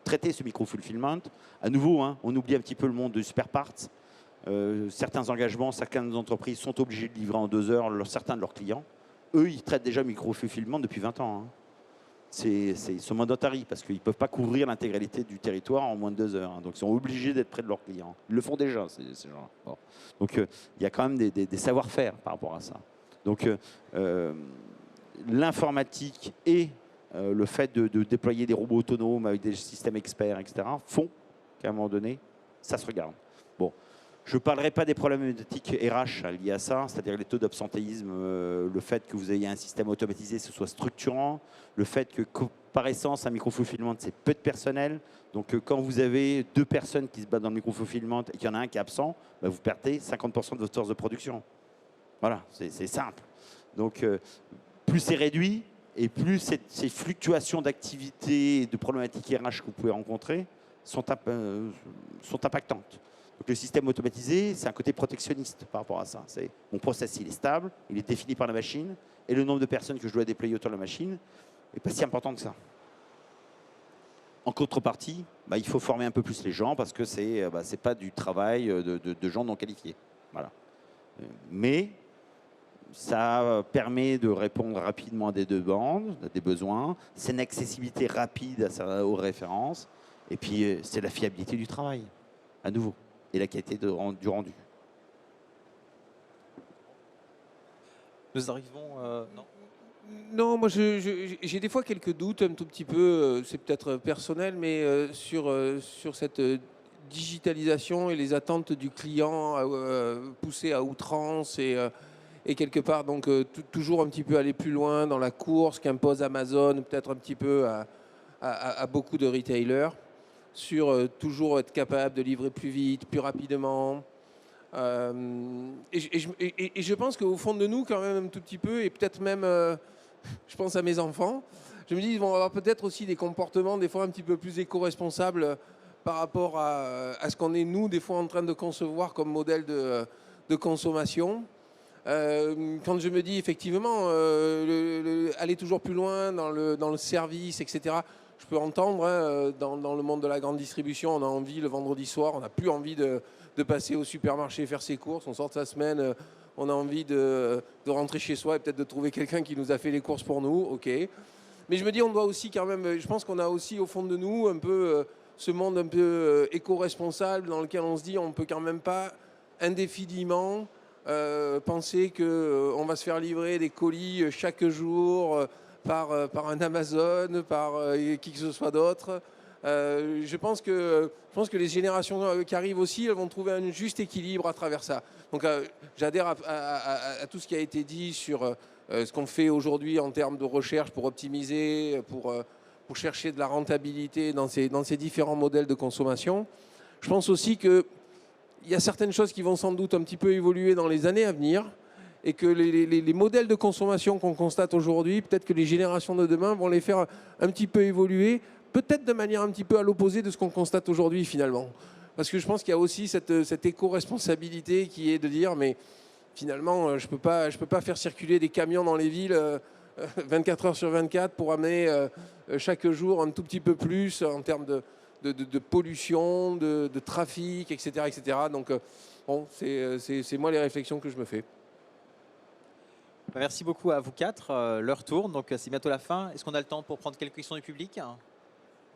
traité ce micro-fulfillment. À nouveau, hein, on oublie un petit peu le monde de spare parts. Certains engagements, certaines entreprises sont obligées de livrer en 2 heures certains de leurs clients. Eux, ils traitent déjà micro-fulfillment depuis 20 ans. Hein. C'est ce mandatory parce qu'ils ne peuvent pas couvrir l'intégralité du territoire en moins de 2 heures. Hein. Donc, ils sont obligés d'être près de leurs clients. Ils le font déjà, ces gens-là. Bon. Donc, il y a quand même des savoir-faire par rapport à ça. Donc, l'informatique et le fait de déployer des robots autonomes avec des systèmes experts, etc., font qu'à un moment donné, ça se regarde. Bon, je ne parlerai pas des problématiques RH liées à ça, c'est-à-dire les taux d'absentéisme, le fait que vous ayez un système automatisé, ce soit structurant, le fait que par essence, un micro-fulfillment, c'est peu de personnel. Donc quand vous avez 2 personnes qui se battent dans le micro-fulfillment et qu'il y en a un qui est absent, bah, vous perdez 50% de votre force de production. Voilà, c'est simple. Donc plus c'est réduit et plus ces fluctuations d'activité et de problématiques RH que vous pouvez rencontrer sont impactantes. Donc le système automatisé, c'est un côté protectionniste par rapport à ça. Mon process, il est stable, il est défini par la machine, et le nombre de personnes que je dois déployer autour de la machine n'est pas si important que ça. En contrepartie, bah, il faut former un peu plus les gens parce que c'est pas du travail de gens non qualifiés. Voilà. Mais ça permet de répondre rapidement à des demandes, à des besoins. C'est une accessibilité rapide aux références. Et puis, c'est la fiabilité du travail, à nouveau, et la qualité du rendu. Nous arrivons... non. Non, moi j'ai des fois quelques doutes un tout petit peu, c'est peut-être personnel, mais sur cette digitalisation et les attentes du client poussées à outrance et quelque part donc toujours un petit peu aller plus loin dans la course qu'impose Amazon, peut-être un petit peu à beaucoup de retailers, sur toujours être capable de livrer plus vite, plus rapidement. Et je pense qu'au fond de nous, quand même un tout petit peu, et peut-être même, je pense à mes enfants, je me dis ils vont avoir peut-être aussi des comportements des fois un petit peu plus éco-responsables par rapport à ce qu'on est nous des fois en train de concevoir comme modèle de consommation. Quand je me dis effectivement aller toujours plus loin dans le service, etc., je peux entendre dans le monde de la grande distribution, on a envie le vendredi soir, on n'a plus envie de passer au supermarché faire ses courses, on sort de sa semaine, on a envie de rentrer chez soi et peut-être de trouver quelqu'un qui nous a fait les courses pour nous, ok. Mais je me dis on doit aussi quand même, je pense qu'on a aussi au fond de nous un peu ce monde un peu éco-responsable dans lequel on se dit on ne peut quand même pas indéfiniment penser qu'on va se faire livrer des colis chaque jour par un Amazon, par qui que ce soit d'autre. Je pense que les générations qui arrivent aussi, elles vont trouver un juste équilibre à travers ça. Donc j'adhère à tout ce qui a été dit sur ce qu'on fait aujourd'hui en termes de recherche pour optimiser, pour chercher de la rentabilité dans ces différents modèles de consommation. Je pense aussi qu'il y a certaines choses qui vont sans doute un petit peu évoluer dans les années à venir et que les modèles de consommation qu'on constate aujourd'hui, peut-être que les générations de demain vont les faire un petit peu évoluer, peut-être de manière un petit peu à l'opposé de ce qu'on constate aujourd'hui finalement. Parce que je pense qu'il y a aussi cette éco-responsabilité qui est de dire mais finalement je peux pas faire circuler des camions dans les villes 24 heures sur 24 pour amener chaque jour un tout petit peu plus en termes de pollution, de trafic, etc. etc. Donc bon, c'est moi les réflexions que je me fais. Merci beaucoup à vous 4. L'heure tourne, donc c'est bientôt la fin. Est-ce qu'on a le temps pour prendre quelques questions du public?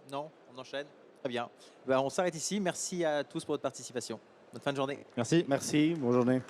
Non? On enchaîne? Très bien. On s'arrête ici. Merci à tous pour votre participation. Bonne fin de journée. Merci. Merci, bonne journée.